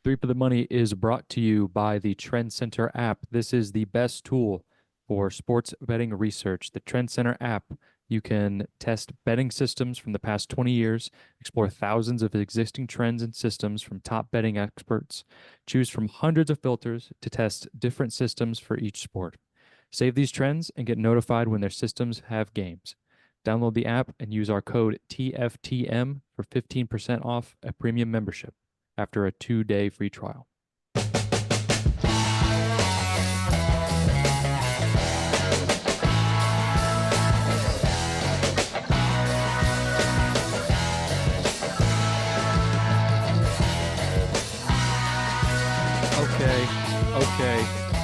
Three for the Money is brought to you by the Trend Center app. This is the best tool for sports betting research. The Trend Center app, you can test betting systems from the past 20 years, explore thousands of existing trends and systems from top betting experts, choose from hundreds of filters to test different systems for each sport. Save these trends and get notified when their systems have games. Download the app and use our code TFTM for 15% off a premium membership after a 2-day free trial.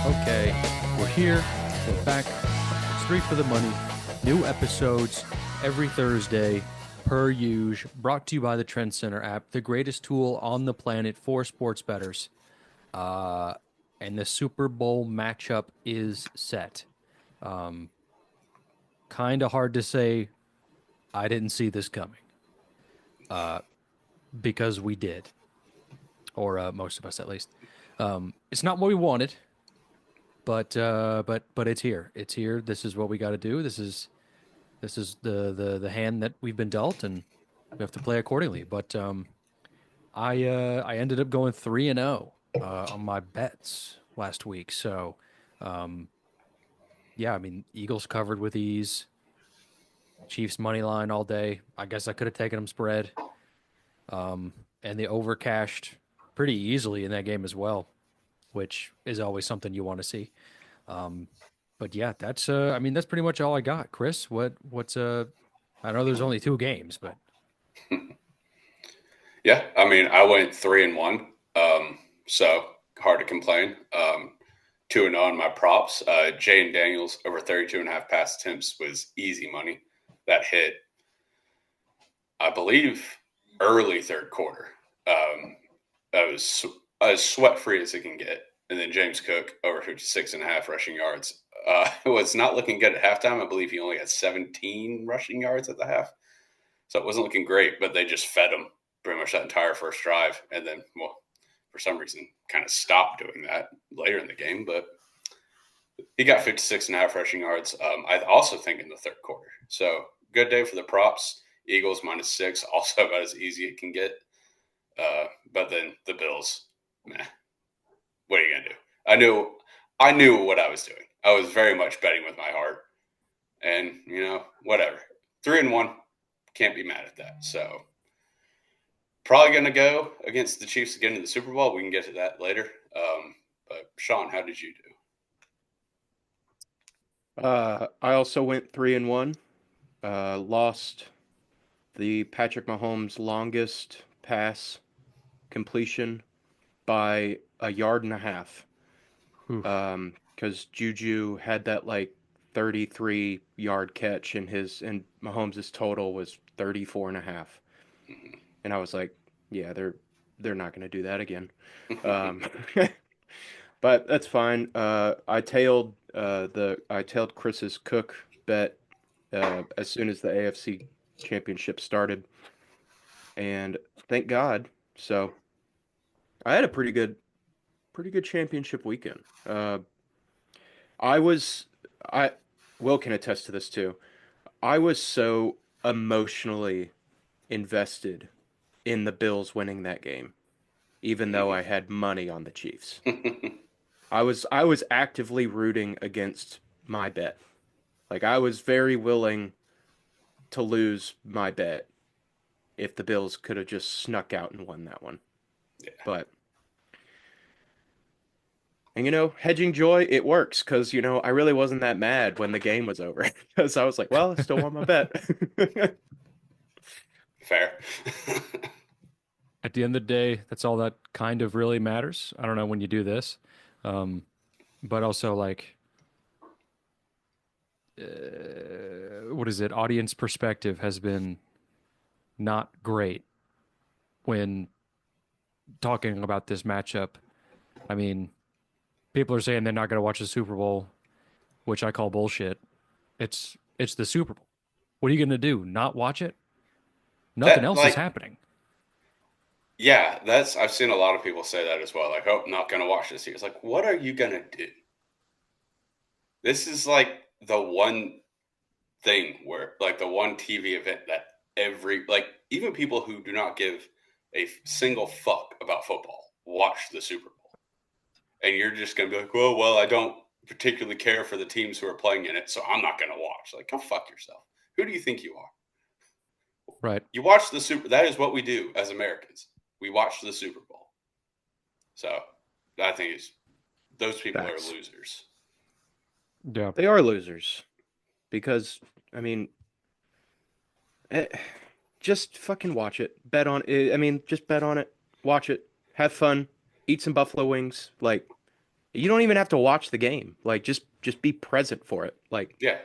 Okay. We're here. We're back. It's Three for the Money. New episodes every Thursday, per usual. Brought to you by the Trend Center app, the greatest tool on the planet for sports bettors. And the Super Bowl matchup is set. Kind of hard to say I didn't see this coming. Because we did. Or most of us at least. It's not what we wanted, but it's here. It's here. This is what we got to do. This is the hand that we've been dealt, and we have to play accordingly. But I ended up going 3-0 on my bets last week. So yeah, I mean, Eagles covered with ease. Chiefs money line all day. I guess I could have taken them spread. And they overcashed pretty easily in that game as well, which is always something you want to see. But yeah, that's I mean, that's pretty much all I got. Chris, what's I know there's only two games, but Yeah, I mean, I went 3-1, so hard to complain. 2-0 on my props. Jane Daniels over 32.5 pass attempts was easy money. That hit, I believe, early third quarter. I was as sweat free as it can get. And then James Cook over 56.5 rushing yards. It was not looking good at halftime. I believe he only had 17 rushing yards at the half. So it wasn't looking great, but they just fed him pretty much that entire first drive. And then, well, for some reason, kind of stopped doing that later in the game. But he got 56.5 rushing yards. I also think in the third quarter. So good day for the props. Eagles -6, also about as easy it can get. But then the Bills, meh. What are you gonna do? I knew what I was doing. I was very much betting with my heart, and whatever. 3-1, can't be mad at that. So probably gonna go against the Chiefs again in the Super Bowl. We can get to that later. But Sean, how did you do? I also went 3-1. Lost the Patrick Mahomes longest pass completion by a yard and a half. oof. Because Juju had that like 33-yard catch and Mahomes' total was 34 and a half. And I was like, yeah, they're not going to do that again. Um, but that's fine. I tailed Chris's Cook bet as soon as the AFC Championship started, and thank God. So I had a pretty good championship weekend. I was I Will can attest to this too. I was so emotionally invested in the Bills winning that game, even though I had money on the Chiefs. I was actively rooting against my bet. Like I was very willing to lose my bet if the Bills could have just snuck out and won that one. Yeah. But hedging joy, it works because I really wasn't that mad when the game was over because I was like, well, I still won my bet. Fair. At the end of the day, that's all that kind of really matters. I don't know when you do this, but also like, what is it? Audience perspective has been not great when talking about this matchup. I mean, people are saying they're not going to watch the Super Bowl, which I call bullshit. It's the Super Bowl. What are you going to do? Not watch it? Nothing That else is like happening. Yeah, that's I've seen a lot of people say that as well. Like, oh, I'm not gonna watch this year. It's like, what are you gonna do? This is like the one thing where, like, the one TV event that like, even people who do not give a single fuck about football watch the Super Bowl, and you're just gonna be like, well, I don't particularly care for the teams who are playing in it, so I'm not gonna watch. Like, go fuck yourself. Who do you think you are? Right. You watch the Super. That is what we do as Americans. We watch the Super Bowl. So I think those people are Facts. losers. Yeah. They are losers because I mean, eh, just fucking watch it. Bet on it. I mean, just bet on it. Watch it. Have fun. Eat some buffalo wings. Like you don't even have to watch the game. Like just be present for it. Like Yeah,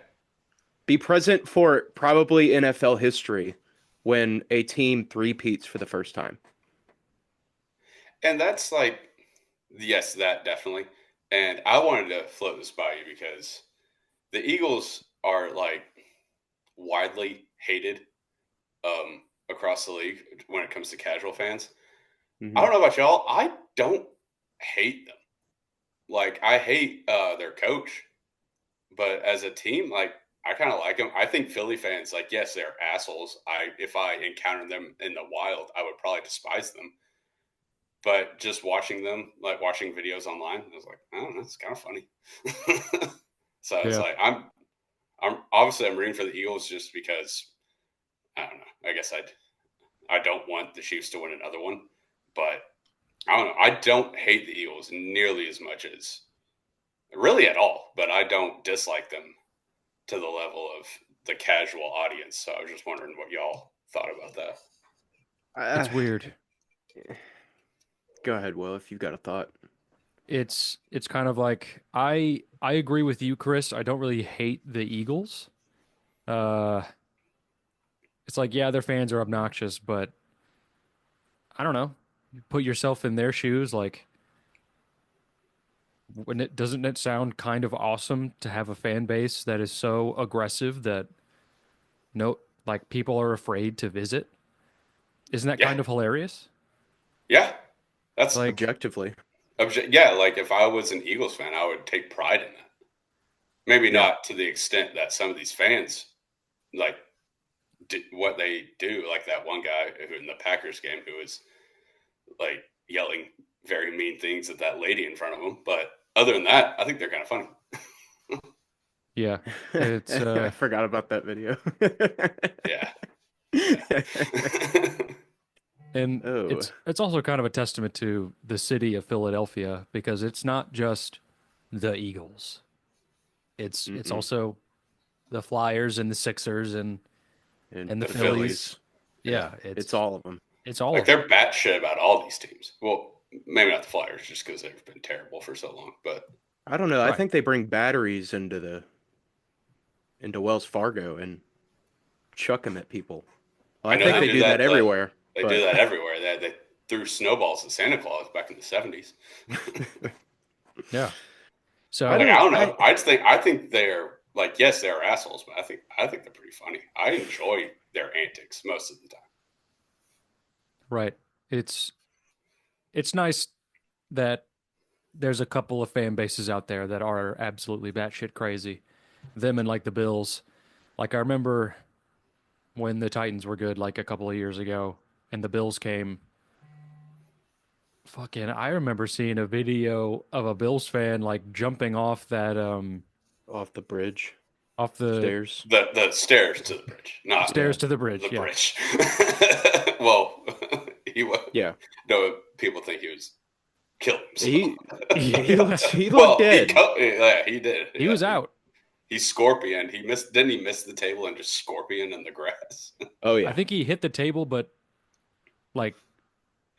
be present for probably NFL history when a team three-peats for the first time. and that's like, yes, that definitely. And I wanted to float this by you because the Eagles are like widely hated across the league when it comes to casual fans. I Hmm. don't know about y'all. I don't hate them. Like, I hate their coach, but as a team, like, I kind of like them. I think Philly fans, like, yes, they're assholes. If I encountered them in the wild, I would probably despise them. But just watching them, like watching videos online, I was like, oh, that's kind of funny. So it's Yeah. like I'm obviously I'm rooting for the Eagles just because I don't know. I guess I don't want the Chiefs to win another one, but I don't know. I don't hate the Eagles nearly as much as really at all, but I don't dislike them to the level of the casual audience. So I was just wondering what y'all thought about that. Uh, It's weird. Go ahead, Will, if you've got a thought. It's kind of like I agree with you, Chris. I don't really hate the Eagles. Uh, it's like, yeah, their fans are obnoxious, but I don't know. You put yourself in their shoes, like, when it doesn't it sound kind of awesome to have a fan base that is so aggressive that no, like, people are afraid to visit? Isn't that Yeah, kind of hilarious? yeah, that's Like, Objectively. yeah. Like if I was an Eagles fan, I would take pride in that. Maybe Yeah. not to the extent that some of these fans like what they do. Like that one guy who in the Packers game who was like yelling very mean things at that lady in front of him. But other than that, I think they're kind of funny. yeah, it's I forgot about that video. Yeah, yeah. and Oh. it's also kind of a testament to the city of Philadelphia because it's not just the Eagles. It's Mm-mm. also the Flyers and the Sixers And and the the The Phillies. Phillies. Yeah, Yeah, it's all of them. it's all Like of them. they're batshit about all these teams. Well, maybe not the Flyers, just because they've been terrible for so long. But I don't know. I Right. think they bring batteries into Wells Fargo and chuck them at people. Well, I I know think they they do do that that. everywhere, They do but that everywhere. They threw snowballs at Santa Claus back in the '70s. Yeah. I Like So, I don't. don't know. I think they're like, yes, they're assholes, but I think they're pretty funny. I enjoy their antics most of the time. right. It's it's nice that there's a couple of fan bases out there that are absolutely batshit crazy. Them and like the Bills. Like I remember when the Titans were good like a couple of years ago and the Bills came. Fucking I remember seeing a video of a Bills fan like jumping off that Off the bridge, off the stairs. The stairs to the bridge, not stairs Yeah, to the bridge. the Yeah. bridge. Well, he was. yeah. No, people think he was killed himself. He Yeah. he looked Well, dead. yeah, he did. He Yeah, was out. he scorpion. He missed. Didn't he miss the table and just scorpion in the grass? Oh I yeah. think he hit the table, but like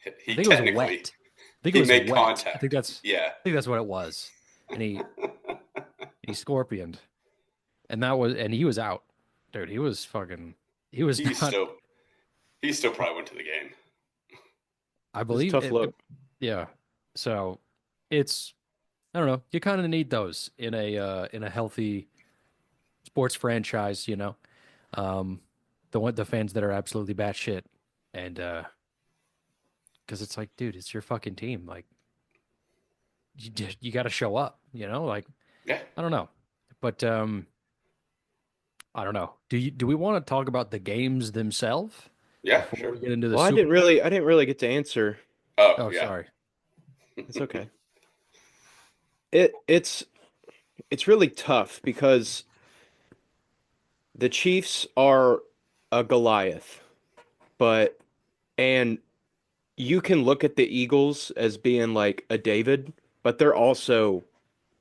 I He think it was technically wet. I think it he was made wet. contact. Yeah, I think that's what it was. And he scorpioned. And that was and he was out. Dude, he was fucking he was he not still he still probably went to the game. I It's a believe tough look. yeah. So it's I don't know. You kind of need those in a healthy sports franchise, you know. The fans that are absolutely batshit and because it's like, dude, it's your fucking team. Like, you got to show up. Like Yeah, I don't know, but I don't know. Do we want to talk about the games themselves yeah, before sure. we get into the Well, Super? I didn't really get to answer. Oh, Oh, yeah, sorry. It's okay. It it's really tough because the Chiefs are a Goliath, but and you can look at the Eagles as being like a David, but they're also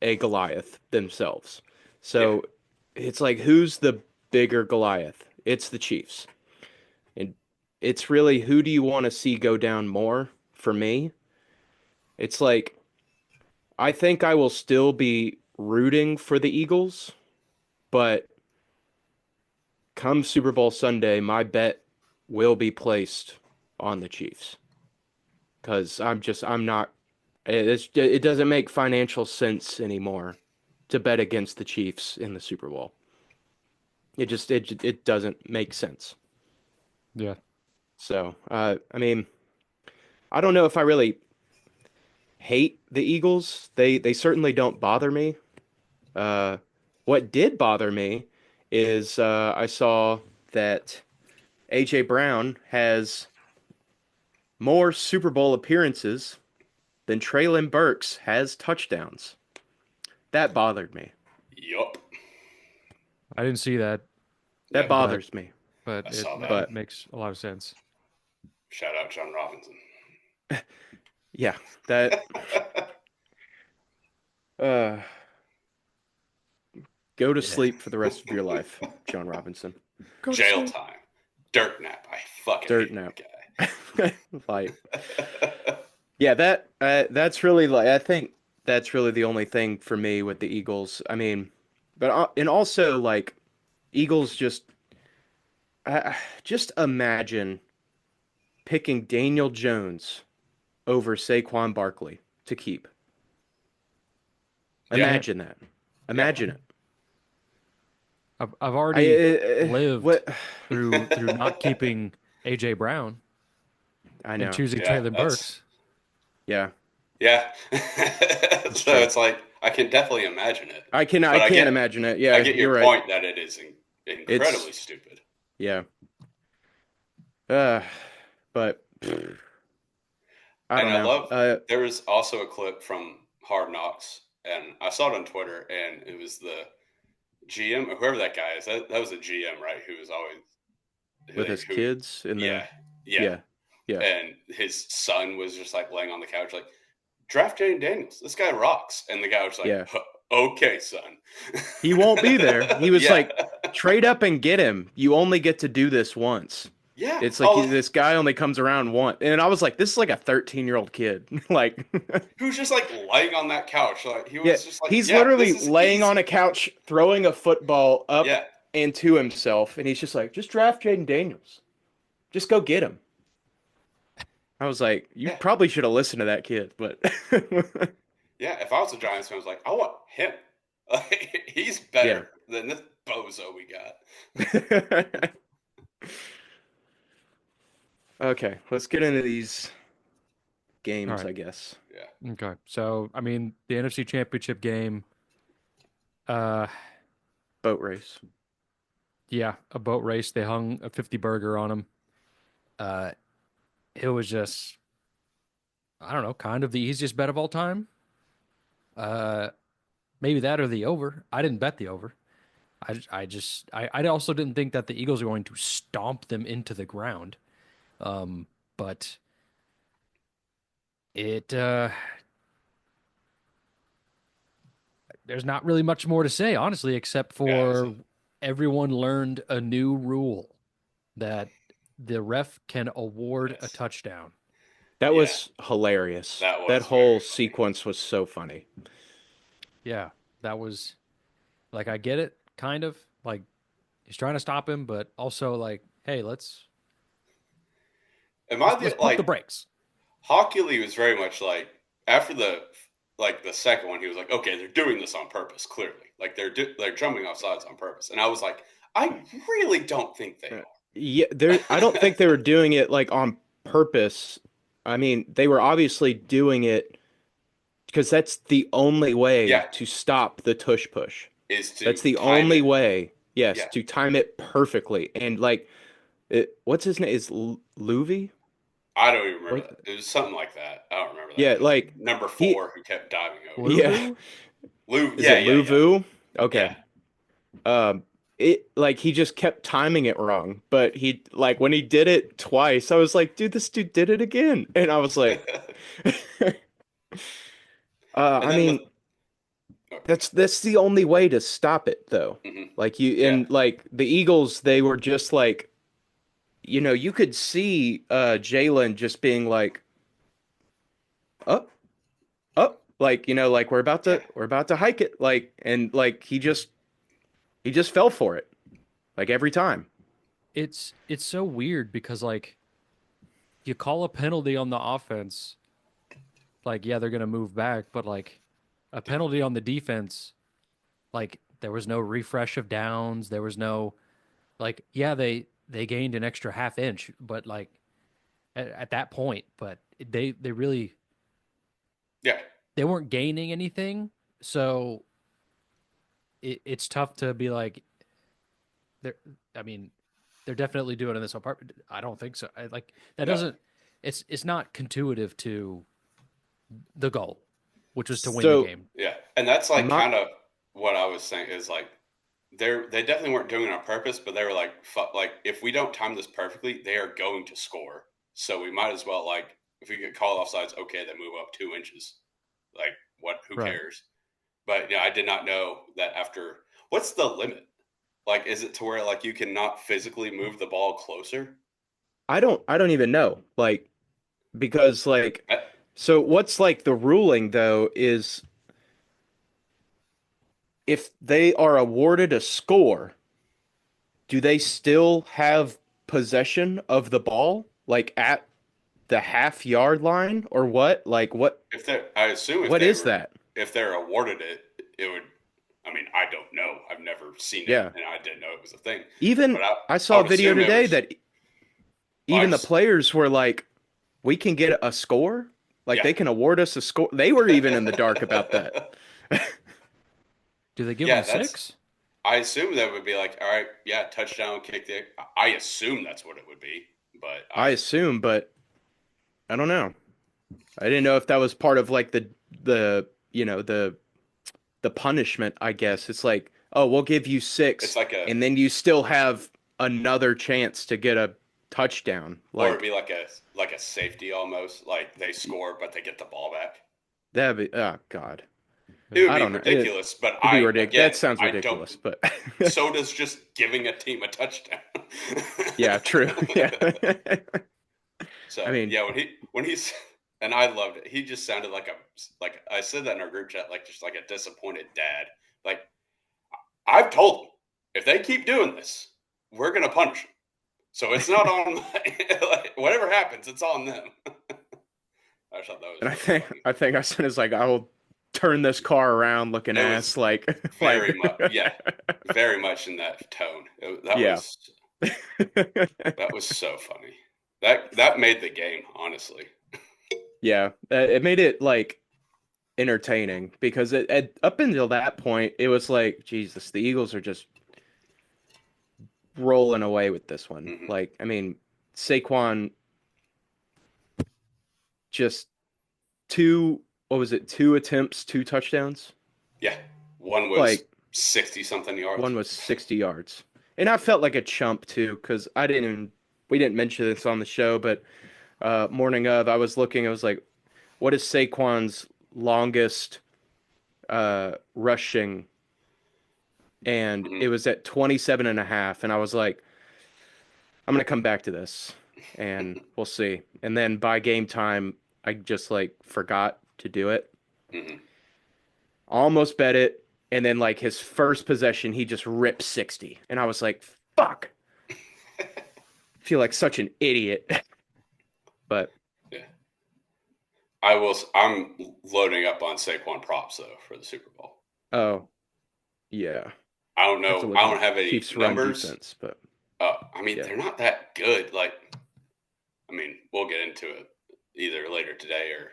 a Goliath themselves. yeah, So it's like who's the bigger Goliath? It's the Chiefs. And it's really who do you want to see go down more for me? It's like I think I will still be rooting for the Eagles, but come Super Bowl Sunday, my bet will be placed on the Chiefs because I'm not. It doesn't make financial sense anymore to bet against the Chiefs in the Super Bowl. It doesn't make sense. Yeah. So, I mean, I don't know if I really hate the Eagles. They certainly don't bother me. Uh, what did bother me is I saw that AJ Brown has more Super Bowl appearances than Traylon Burks has touchdowns. That bothered me. yup. I didn't see that, That Yeah, but bothers me. I it saw that. But makes a lot of sense. Shout out John Robinson. yeah, that uh go to Yeah. sleep for the rest of your life, John Robinson. Go to Jail sleep. time. Dirt nap. I fucking Dirt hate nap. that Like, guy. yeah, that's really like I think that's really the only thing for me with the Eagles. I mean, but and also like Eagles just imagine picking Daniel Jones over Saquon Barkley to keep. Yeah, Man, Imagine that. yeah, Imagine it. I've already lived what through not keeping AJ Brown I and know. choosing yeah. Traylon That's Burks. Yeah, yeah. that's So true. it's like I can definitely imagine it, I but can't imagine it. I Yeah, get you're your right. point that it is incredibly It's stupid. yeah. Uh but I And don't I know. love there was also a clip from Hard Knocks, and I saw it on Twitter, and it was the GM or whoever that guy is. That was a GM, right? Who was always With his who kids in yeah, the yeah. yeah. Yeah. And his son was just like laying on the couch, like draft Jane Daniels. This guy rocks. And the guy was like, Yeah. okay, son. He won't be there. He was Yeah. like, trade up and get him. You only get to do this once. Yeah. It's like Oh, this guy only comes around once. And I was like, this is like a 13-year-old kid. Like, who's just like laying on that couch. Like he yeah, was just like, he's yeah, this literally is laying on a easy. couch, throwing a football up Yeah. and to himself. And he's just like, just draft Jaden Daniels. Just go get him. I was like, you Yeah. probably should have listened to that kid, but Yeah. If I was a Giants fan, I was like, I want him. Like, he's yeah. better than this bozo we got. Okay, let's get into these All games, right. I guess. Yeah. Okay. So, I mean, the NFC Championship game, uh, Boat race. yeah, a boat race. They hung a 50 burger on him. Uh, it was just, I don't know, kind of the easiest bet of all time. Uh, maybe that or the over. I didn't bet the over. I also didn't think that the Eagles were going to stomp them into the ground. But it, there's not really much more to say, honestly, except Yeah. for everyone learned a new rule that the ref can award a Yes. touchdown. That Yeah. was hilarious. That That was whole very funny. sequence was so funny. Yeah, that was like I get it, kind of like he's trying to stop him, but also like, hey, Am I let's the pump the like brakes. Hockley was very much like after the second one, he was like, okay, they're doing this on purpose, clearly. Like they're jumping off sides on purpose. And I was like, I really don't think they Yeah, there. I don't think they were doing it like on purpose. I mean, they were obviously doing it because that's the only way Yeah, to stop the tush push. is That's to the time only it. way, yes, Yeah, to time it perfectly. And like, what's his name? Is Luvi? I don't even remember What? that. It was something like that. I don't remember that Yeah, guy's like number he, 4 who kept diving over. yeah. Luvu? Lou, Is yeah, it yeah, yeah, Luvu? yeah. Okay. Um, it like he just kept timing it wrong, but he like when he did it twice, I was like, dude, this dude did it again, and I was like, And I then mean, that's the only way to stop it, though. Like you yeah, and like the Eagles, they were just like, you could see Jalen just being like, up, up, like like yeah, we're about to hike it, like and like he just fell for it, like every time. It's so weird because like you call a penalty on the offense, like yeah, they're gonna move back, but like a penalty on the defense, like there was no refresh of downs, there was no like yeah, they gained an extra half inch, but like at that point, but they really yeah. they weren't gaining anything, so it's tough to be like they're. I mean, they're definitely doing it in this apartment. I don't think so. Like that No. doesn't. It's not contuitive to the goal, which was to win the So game. Yeah, and that's like my kind of what I was saying is like they definitely weren't doing it on purpose, but they were like like if we don't time this perfectly, they are going to score. So we might as well like if we get called offsides, okay, they move up 2 inches. Like what? Who Right. cares? But yeah, I did not know that after. What's the limit? Like, is it to where like you cannot physically move the ball closer? I don't even know. Like because like I, so what's like the ruling though is if they are awarded a score, do they still have possession of the ball like at the half yard line or what? Like if they, I assume what is that? if they're awarded it, it would. I mean, I don't know. I've never seen it, Yeah. and I didn't know it was a thing. Even But I I saw a would video assume they were. today that I even the just players were like, we can get a score. Like yeah. they can award us a score. They were even in the dark about that. Do they give them Yeah, that's. 6? I assume that would be like, all right, yeah, touchdown, kick the. I assume that's what it would be, but I assume, but I don't know. I didn't know if that was part of like the punishment, I guess. It's like, oh, we'll give you it's six, like a, and then you still have another chance to get a touchdown. or it'd Like be like a safety almost, like they score but they get the ball back. that'd be, oh God. It would I be don't know. It'd ridiculous, but be I ridiculous. That again, sounds I don't. ridiculous, but So does just giving a team a touchdown. yeah, true. Yeah. I So mean, yeah, when he's and I loved it. He just sounded like a like I said that in our group chat, like just like a disappointed dad. Like I've told them if they keep doing this, we're gonna punish them. So it's not on like, whatever happens, it's on them. I thought that was and I really think funny. I think I said it's like I will turn this car around looking It ass was like very like much, yeah, very much in that tone. yeah. That was so funny. That made the game, honestly. Yeah, it made it like entertaining because up until that point it was like Jesus, the Eagles are just rolling away with this one. Hmm. Like, I mean, Saquon just two, what was it? Two attempts, two touchdowns. Yeah, one was Like 60 something yards. one was 60 yards. And I felt like a chump too because we didn't mention this on the show, but morning of, I was looking, I was like, what is Saquon's longest rushing? And Hmm. it was at 27 and a half. And I was like, I'm going to come back to this and we'll see. And then by game time, I just like forgot to do it. Hmm. Almost bet it. And then like his first possession, he just ripped 60. And I was like, fuck. I feel like such an idiot. But Yeah, I will. I'm loading up on Saquon props though for the Super Bowl. oh, yeah. I don't I have to know. look I at the don't have any Chiefs run numbers. defense, but I mean, yeah. they're not that good. Like, I mean, we'll get into it either later today or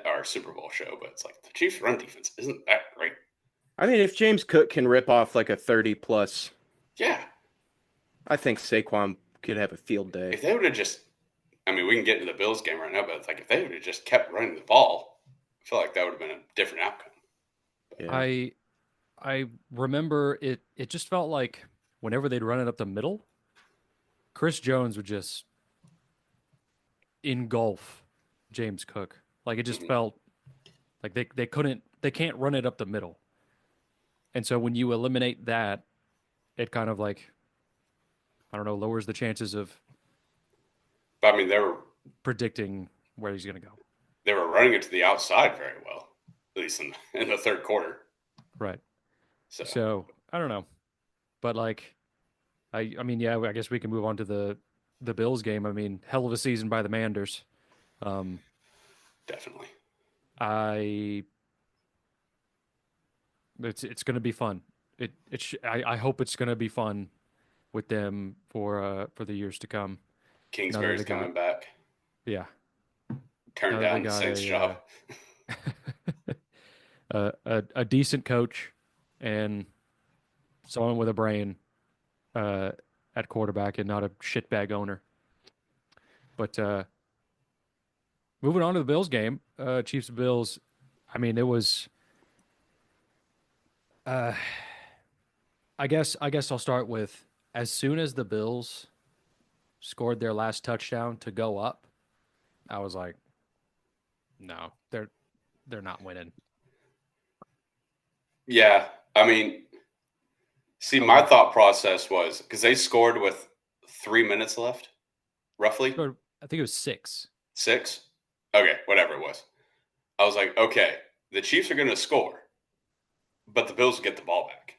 our Super Bowl show. But it's like the Chiefs' run defense isn't that great. I mean, if James Cook can rip off like a 30 plus, Yeah, I think Saquon could have a field day. if they would have just, I mean, we can get into the Bills game right now, but it's like if they would have just kept running the ball, I feel like that would have been a different outcome. Yeah. I I remember it just felt like whenever they'd run it up the middle, Chris Jones would just engulf James Cook. Like it just Mm-hmm. felt like they can't run it up the middle. And so when you eliminate that, it kind of like I don't know, lowers the chances of But I mean, predicting where he's going to go. they were running it to the outside very well, at least in the third quarter. Right. So So, I don't know. But like I mean, yeah, I guess we can move on to the Bills game. I mean, hell of a season by the Manders. Um definitely, I it's going to be fun. I hope it's going to be fun with them for the years to come. Now that Kingsbury's they got coming back. yeah, Turned now that they down the got Saints job. a decent coach and someone with a brain uh, at quarterback and not a shitbag owner. But moving on to the Bills game, Chiefs Bills. I mean, it was. Uh, I guess I'll start with as soon as the Bills scored their last touchdown to go up, I was like, no, they're not winning. Yeah, I mean, see, I was my like, thought process was because they scored with 3 minutes left, roughly I think it was six. six. Okay, whatever it was. I was like, okay, the Chiefs are going to score, but the Bills will get the ball back.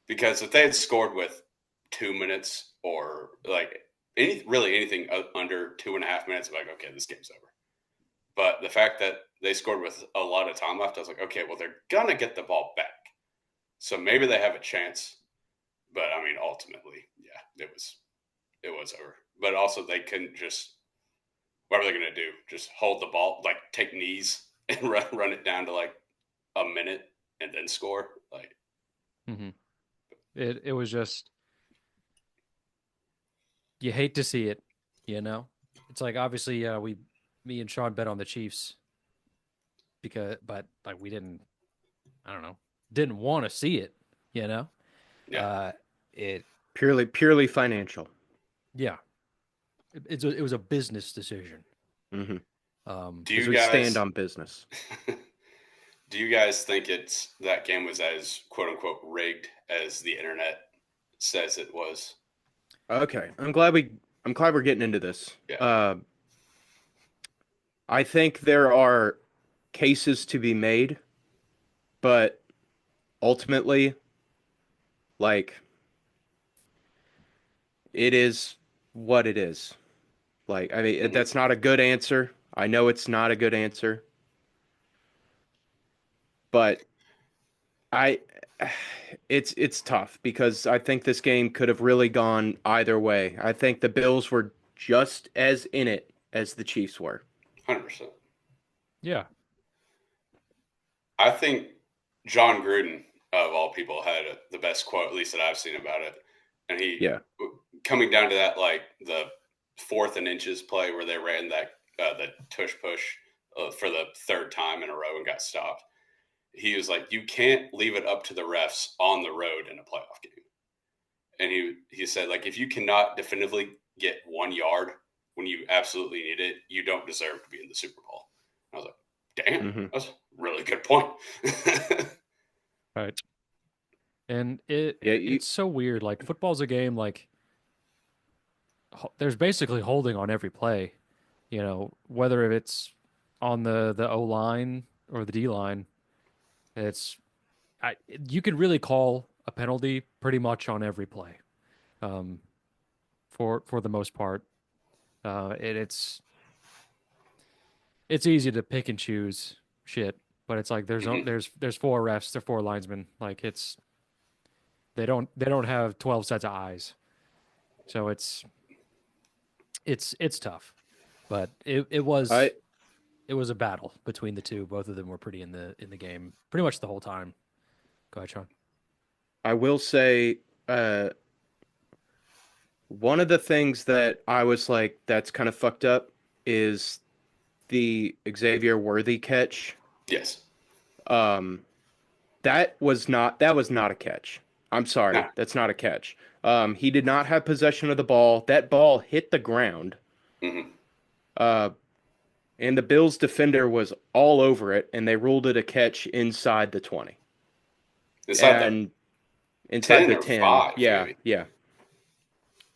Because if they had scored with 2 minutes or like really anything under 2.5 minutes, I'm like, okay, this game's over. But the fact that they scored with a lot of time left, I was like, okay, well, they're going to get the ball back. So maybe they have a chance. But I mean, ultimately, yeah, it was over. But also, they couldn't just. What were they going to do? Just hold the ball, like take knees and run it down to like a minute and then score? Like, Mm-hmm. It was just you hate to see it, you know. It's like obviously me and Sean bet on the Chiefs but like we didn't I don't know didn't want to see it, you know. yeah. Uh, it Purely financial. yeah it was a business decision. Hmm. Do Because you we stand guys? on business. Do you guys think it's that game was as quote unquote rigged as the internet says it was? Okay, I'm glad we're getting into this. Yeah, I think there are cases to be made, but ultimately, like it is what it is. Like, I mean, hmm that's not a good answer. I know it's not a good answer, but I it's tough because I think this game could have really gone either way. I think the Bills were just as in it as the Chiefs were. 100%. Yeah. I think John Gruden, of all people, had the best quote, at least that I've seen about it. And he, Yeah. coming down to that, like the fourth and inches play where they ran that, the tush push for the third time in a row and got stopped. He was like, you can't leave it up to the refs on the road in a playoff game. And he said, like, if you cannot definitively get 1 yard when you absolutely need it, you don't deserve to be in the Super Bowl. I was like, damn, Hmm. that's a really good point. Right. And Yeah. it's so weird. Like football's a game like there's basically holding on every play, you know, whether it's on the O line or the D line. It's you can really call a penalty pretty much on every play, um, for the most part. It's easy to pick and choose shit, but it's like hmm there's four refs, there's four linesmen. Like they don't have 12 sets of eyes, so it's tough. But it I it was a battle between the two. Both of them were pretty in the game pretty much the whole time. Go ahead, Sean. I will say uh one of the things that I was like that's kind of fucked up is the Xavier Worthy catch. Yes. Um that was not a catch. I'm No. sorry. That's not a catch. He did not have possession of the ball. That ball hit the ground. Hmm. Uh and the Bills defender was all over it and they ruled it a catch inside the 20. It's not the And inside 10 the or 10. 5, Yeah, maybe. yeah.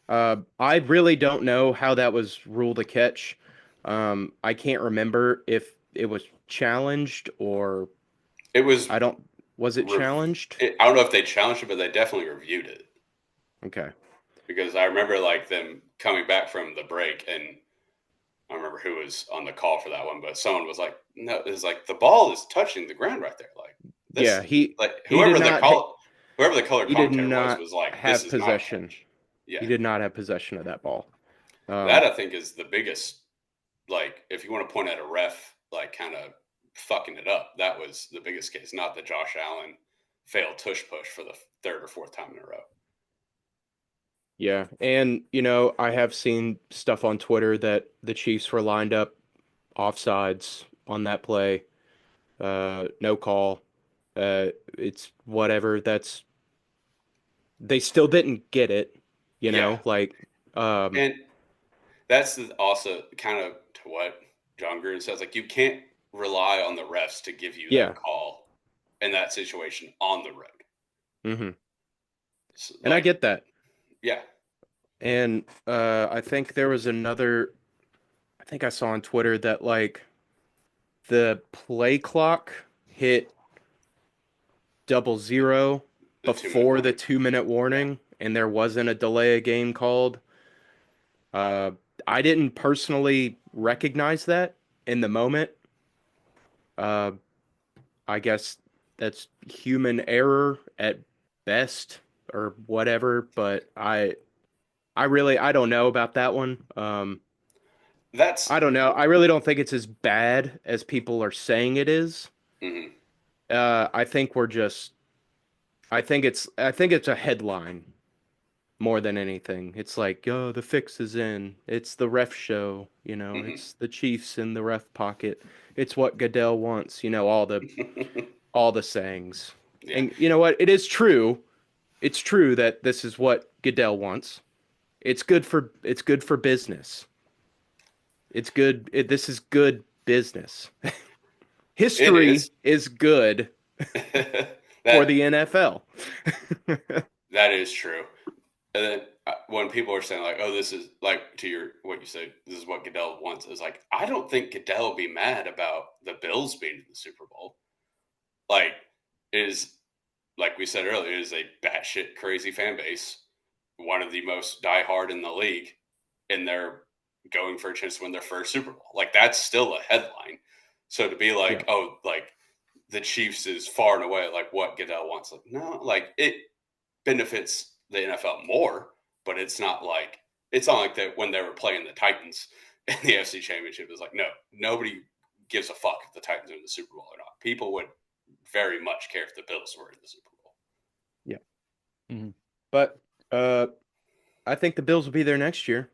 I really don't know how that was ruled a catch. I can't remember if it was challenged or It was. I don't. Was it Rev- challenged? I don't know if they challenged it, but they definitely reviewed it Okay. because I remember like them coming back from the break, and I don't remember who was on the call for that one, but someone was like, "No, it's like the ball is touching the ground right there." Like Yeah, this, he like he did not whoever the color he did commentator not was like, "This have is not a possession. catch." Yeah, He did not have possession of that ball. that Um, I think is the biggest. Like, if you want to point at a ref, like kind of fucking it up, that was the biggest case. Not that Josh Allen failed tush push for the third or fourth time in a row. yeah, and I have seen stuff on Twitter that the Chiefs were lined up offsides on that play. No call. It's whatever. They still didn't get it, Yeah, like, um, and also kind of to what John Gruden says. Like, you can't rely on the refs to give you yeah. that call in that situation on the road. hmm So, And I like, get that. yeah, And I think there was another, I think I saw on Twitter that like the play clock hit 00 the 2 minute before the warning. 2 minute Yeah, warning and there wasn't a delay of game called. Uh, I didn't personally recognize that in the moment. Uh, I guess that's human error at best or whatever, but I don't know about that one. that's. I don't know. I really don't think it's as bad as people are saying it is. Mhm. I think we're just I think it's a headline more than anything. It's like, oh, the fix is in. It's the ref show, Mhm. it's the Chiefs in the ref pocket. It's what Goodell wants, all the sayings. Yeah, And you know what? It is true. It's true that this is what Goodell wants. It's good for business. It's good. This is good business. it History is. is good for that the NFL. that is true. And then when people are saying like, "Oh, this is like to your what you said, this is what Goodell wants," is like, I don't think Goodell will be mad about the Bills being in the Super Bowl. Like, it is like we said earlier, it is a batshit crazy fan base, one of the most diehard in the league, and they're going for a chance to win their first Super Bowl. Like, that's still a headline. So to be Yeah. like, oh, like the Chiefs is far and away like what Goodell wants, like no, like it benefits the NFL more, but it's not like that when they were playing the Titans in the FC Championship. It was like, no, nobody gives a fuck if the Titans are in the Super Bowl or not. People would very much care if the Bills were in the Super Bowl. Yeah. Mhm. But uh I think the Bills will be there next year,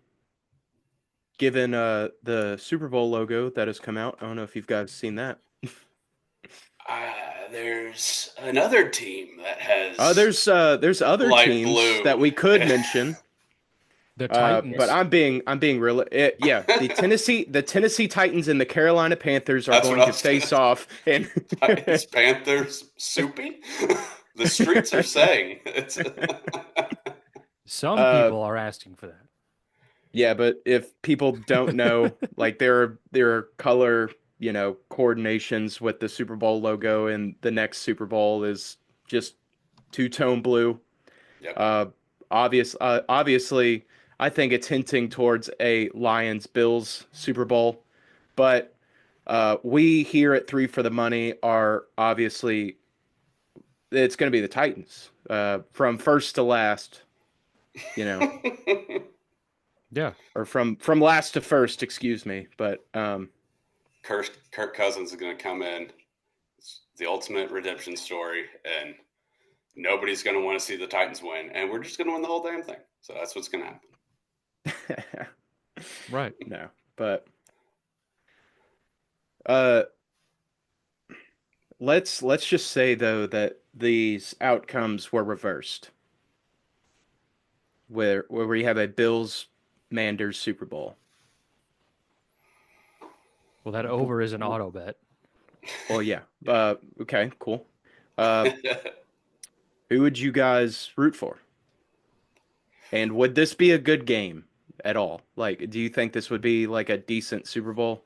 given the Super Bowl logo that has come out. I don't know if you've guys seen that. There's another team that Uh has there's uh there's other light teams blue. that we could mention. The But Titans. I'm being real. Yeah, the Tennessee Titans and the Carolina Panthers are That's what going I to was going face to. off, and Titans, Panthers, soupy. The streets are saying it's. Some uh, people are asking for that. yeah. But if people don't know, like there are color, coordinations with the Super Bowl logo, and the next Super Bowl is just two-tone blue. Yep. Uh, obviously, I think it's hinting towards a Lions Bills Super Bowl, but we here at Three for the Money are obviously it's going to be the Titans from first to last. You know, Yeah. or from last to first, excuse me. But Kirk Cousins is going to come in. It's the ultimate redemption story, and nobody's going to want to see the Titans win, and we're just going to win the whole damn thing. So that's what's going to happen. Right. no, but uh, let's just say though that these outcomes were reversed, where we have a Bills Manders Super Bowl. Well, that over is an auto bet. Well, yeah. Yeah. Okay, cool. Uh, who would you guys root for? And would this be a good game at all? Like, do you think this would be like a decent Super Bowl?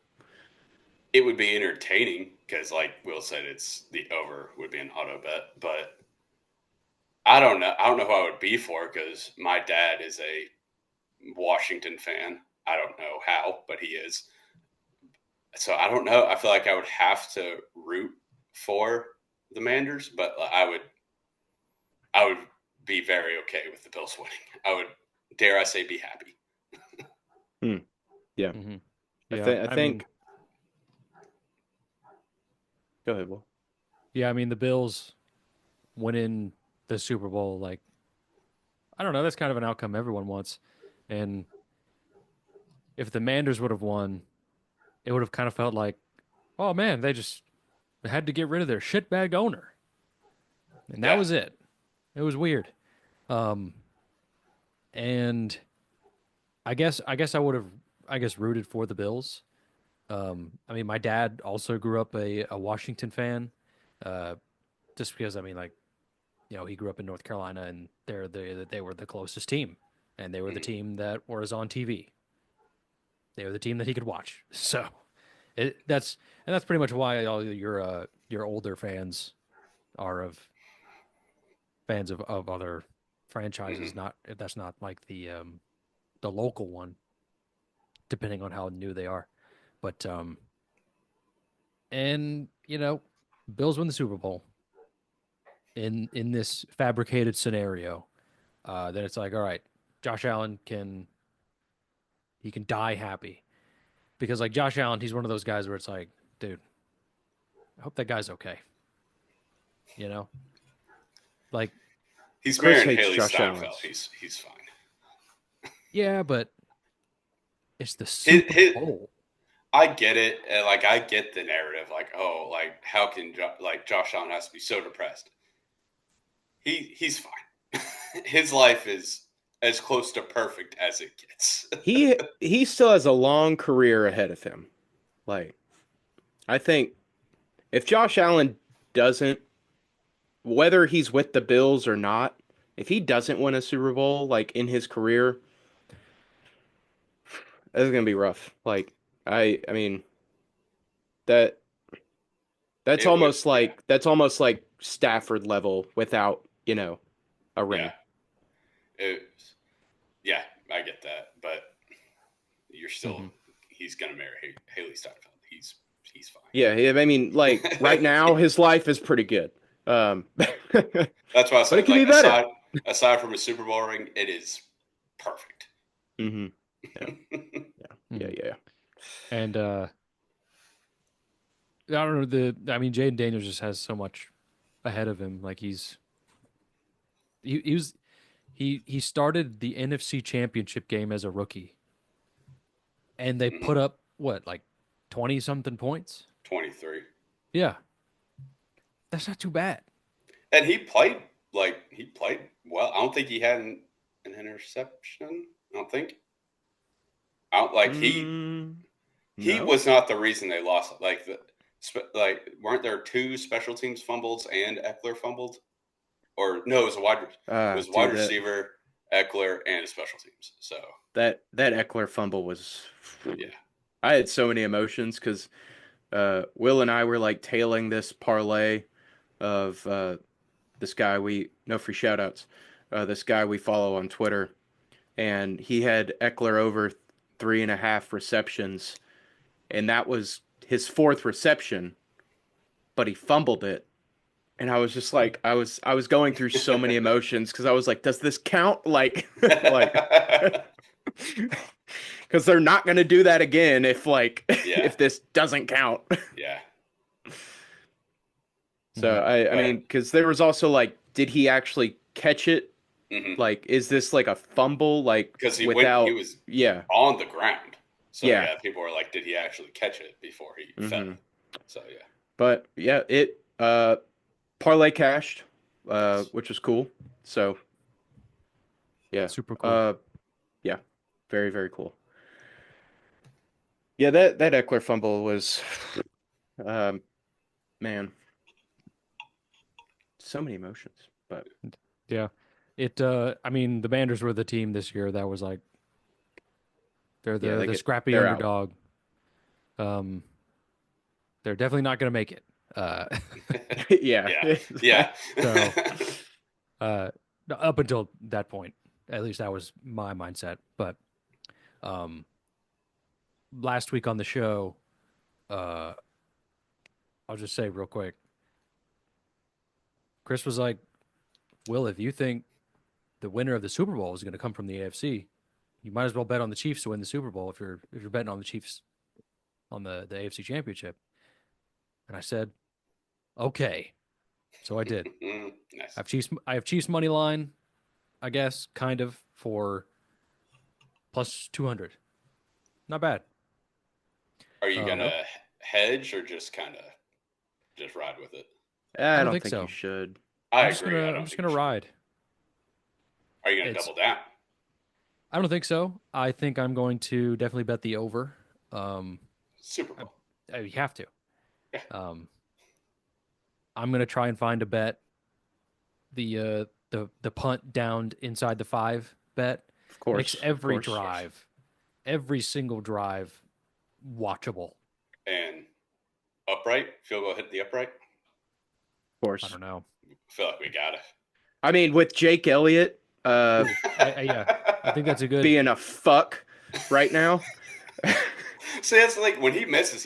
It would be entertaining because, like Will said, it's the over would be an auto bet, but I don't know. I don't know who I would be for because my dad is a Washington fan. I don't know how, but he is. So I don't know. I feel like I would have to root for the Manders, but I would be very okay with the Bills winning. I would, dare I say, be happy. Hmm. Yeah. Hmm. I Yeah. think I I mean, think go ahead, Will. yeah. I mean, the Bills winning the Super Bowl, like, I don't know. That's kind of an outcome everyone wants. And if the Manders would have won, it would have kind of felt like, oh man, they just had to get rid of their shitbag owner, and that Yeah. was it. It was weird. Um, and I guess I would have rooted for the Bills. I mean, my dad also grew up a Washington fan, uh, just because I mean, like, he grew up in North Carolina, and they were the closest team, and they were the Mhm. team that was on TV. They were the team that he could watch. So that's pretty much why all your older fans are of fans of other franchises. Mhm. Not if that's not like the local one, depending on how new they are. But and Bills win the Super Bowl in this fabricated scenario. Then it's like, all right, Josh Allen can die happy because like Josh Allen, he's one of those guys where it's like, dude, I hope that guy's okay. You know, like He's Chris marrying hates Haley Josh Steinfeld. Allen's. He's fine. yeah, but it's the His, Super his, Bowl. I get it. And like I get the narrative. Like, oh, like how can like Josh Allen has to be so depressed? He's fine. His life is as close to perfect as it gets. He still has a long career ahead of him. Like, I think if Josh Allen doesn't, whether he's with the Bills or not, if he doesn't win a Super Bowl like in his career, that's gonna be rough. Like, I mean that It would, yeah, that's almost like Stafford level without a yeah, ring. it, yeah. I get that, but you're still Hmm. he's gonna marry Haley Steinfeld. He's Yeah, I mean, like right fine. now, his life is pretty good. But That's why I it said could be like better. aside from a Super Bowl ring, it is perfect. Hmm. Yeah, yeah, yeah, Hmm. yeah. And I don't know I mean, Jaden Daniels just has so much ahead of him. Like he was he started the NFC Championship game as a rookie, and they put up what, like 20 something points. 23. Yeah, that's not too bad. And he played well. I don't think he had an interception. I don't think. I don't like Mm, he no. was not the reason they lost. Like weren't there two special teams fumbles and Eckler fumbled? Or no, it was a wide Dude, that receiver, Eckler, and a special teams. So that that Eckler fumble was. yeah. I had so many emotions because Will and I were like tailing this parlay of this guy we no free shout outs. This guy we follow on Twitter, and he had Eckler over 3.5 receptions, and that was his fourth reception, but he fumbled it. And I was just like, I was going through so many emotions because I was like, does this count? Like, like, Because they're not going to do that again if Yeah, if this doesn't count. yeah. So Mhm. I But mean, because there was also like, did he actually catch it? Like, is this like a fumble? Like because he without, was yeah, on the ground. So yeah. yeah, people were like, did he actually catch it before he fell? hmm So yeah, But yeah, it parlay cashed, nice. which was cool. So yeah, Super cool. uh, yeah, very very cool. Yeah, that Eckler fumble was, um, man, so many emotions. But Yeah. I mean, the Banders were the team this year that was like they're yeah, the scrappy they're out. underdog. Um, they're definitely not going to make it. Uh, Yeah, Yeah, yeah. so uh, up until that point, at least that was my mindset. But um, last week on the show, uh, I'll just say real quick, Chris was like, "Will, if you think the winner of the Super Bowl is going to come from the AFC, you might as well bet on the Chiefs to win the Super Bowl if you're betting on the Chiefs on the AFC Championship." And I said, "Okay." So I did. Nice. I have Chiefs money line, I guess, kind of for plus 200. Not bad. Are you Um, gonna hedge or just kind of just ride with it? I I don't don't think think you so. should. I agree. I I'm don't just think you gonna should. ride. Are you gonna It's double down? I don't think so. I think I'm going to definitely bet the over. Um, Super I, Bowl. you have to. Yeah. Um, I'm gonna try and find a bet the punt downed inside the 5 bet makes Of course, every single drive watchable. And upright field goal hit the upright. of I course. don't know. I feel like we got it. I mean, with Jake Elliott, Ooh, yeah, I think that's a good. being a fuck right now. See, that's like when he misses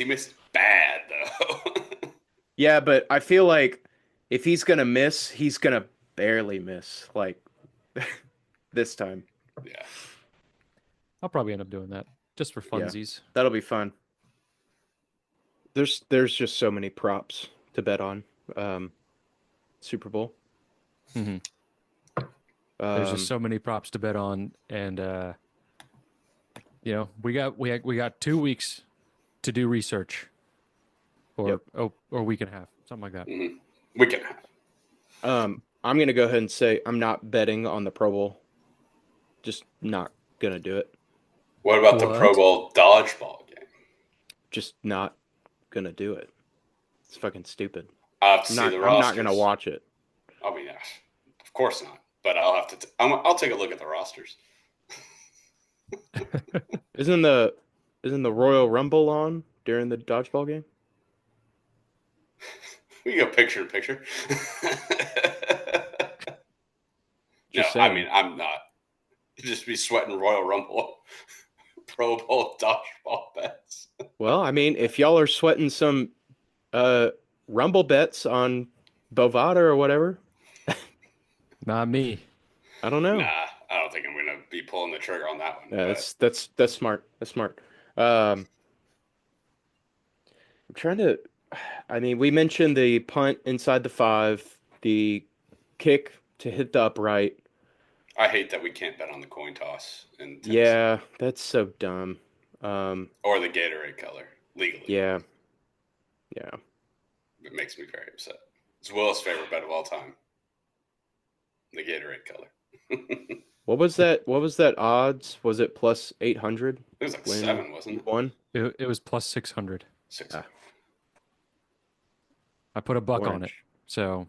bad though. Yeah, but I feel like if he's gonna miss, he's gonna barely miss. Like this time. Yeah. I'll probably end up doing that just for Yeah, funsies. that'll be fun. There's just so many props to bet on. Um, Super Bowl. Hmm. There's just Um, so many props to bet on, and we got 2 weeks to do research, yep. or a week and a half, something like that. We can have. I'm gonna go ahead and say I'm not betting on the Pro Bowl. Just not gonna do it. What about the Pro What? Bowl dodgeball game? Just not gonna do it. It's fucking stupid. I'll have to see the I'm not gonna rosters. watch it. I mean, of course not. But I'll have to. I'll take a look at the rosters. Isn't the isn't the Royal Rumble on during the dodgeball game? We can go picture in picture. No, Just I mean saying. I'm not. Just be sweating Royal Rumble, Pro Bowl dodgeball bets. Well, I mean, if y'all are sweating some uh Rumble bets on Bovada or whatever, Not me. I don't know. Nah, I don't think I'm gonna be pulling the trigger on that one. Yeah, But that's smart. That's smart. Um, I'm trying to. I mean, we mentioned the punt inside the 5, the kick to hit the upright. I hate that we can't bet on the coin toss in Tennessee Yeah, that's so dumb. or the Gatorade color legally. Yeah, yeah. It makes me very upset. It's Will's favorite bet of all time. The Gatorade color. It What was that? What was that odds? Was it plus 800 was like when 7, he wasn't it? won? It was plus 600. 6. Ah, I put a buck on it. orange. So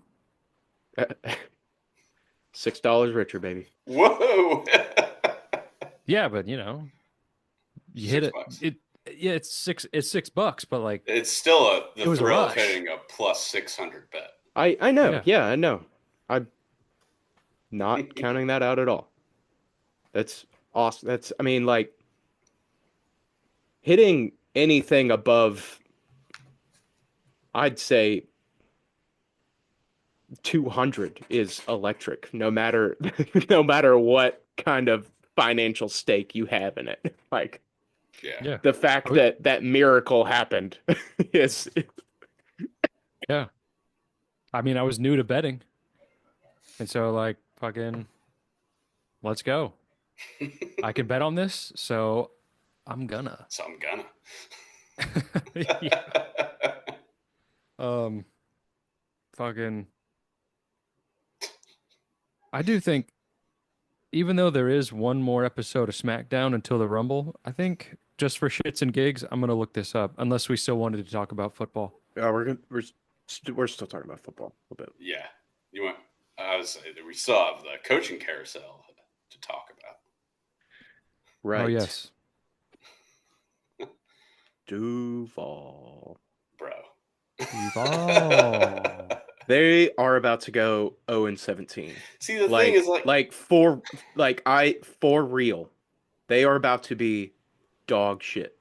$6 richer, baby. Whoa! yeah, but you hit Six it. bucks. Yeah, it's $6, but like It's still it the was a thrill of rush. hitting a plus 600 bet. I know. Yeah. Yeah, I know. I'm not counting that out at all. That's awesome. That's I mean like hitting anything above I'd say 200 is electric no matter no matter what kind of financial stake you have in it. Like Yeah. Yeah. the fact Oh, that that miracle happened is yeah. I mean, I was new to betting. And so, like, fucking, let's go. I can bet on this. So I'm gonna. So I'm gonna. Yeah. Um, fucking, I do think, even though there is one more episode of SmackDown until the Rumble, I think just for shits and gigs, I'm gonna look this up, unless we still wanted to talk about football. we're still talking about football a little bit. Yeah. You want? I was saying that we still have the coaching carousel to talk about, Oh, Right. yes. Duval. bro. Duval. They are about to go 0-17. See, the thing is, For real. They are about to be dog shit.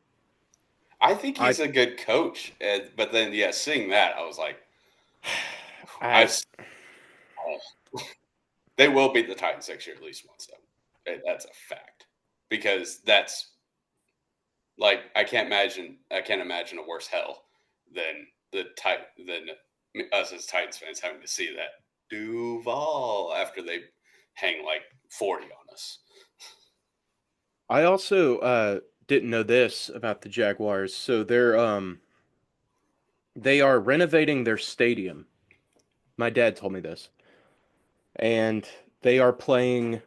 I think I he's a good coach, but then yeah, seeing that, I was like, I I they will beat the Titans next year at least once. Though that's a fact because that's like I can't imagine a worse hell than than us as Titans fans having to see that Duval after they hang like 40 on us. I also didn't know this about the Jaguars. So they are renovating their stadium. My dad told me this. And they are playing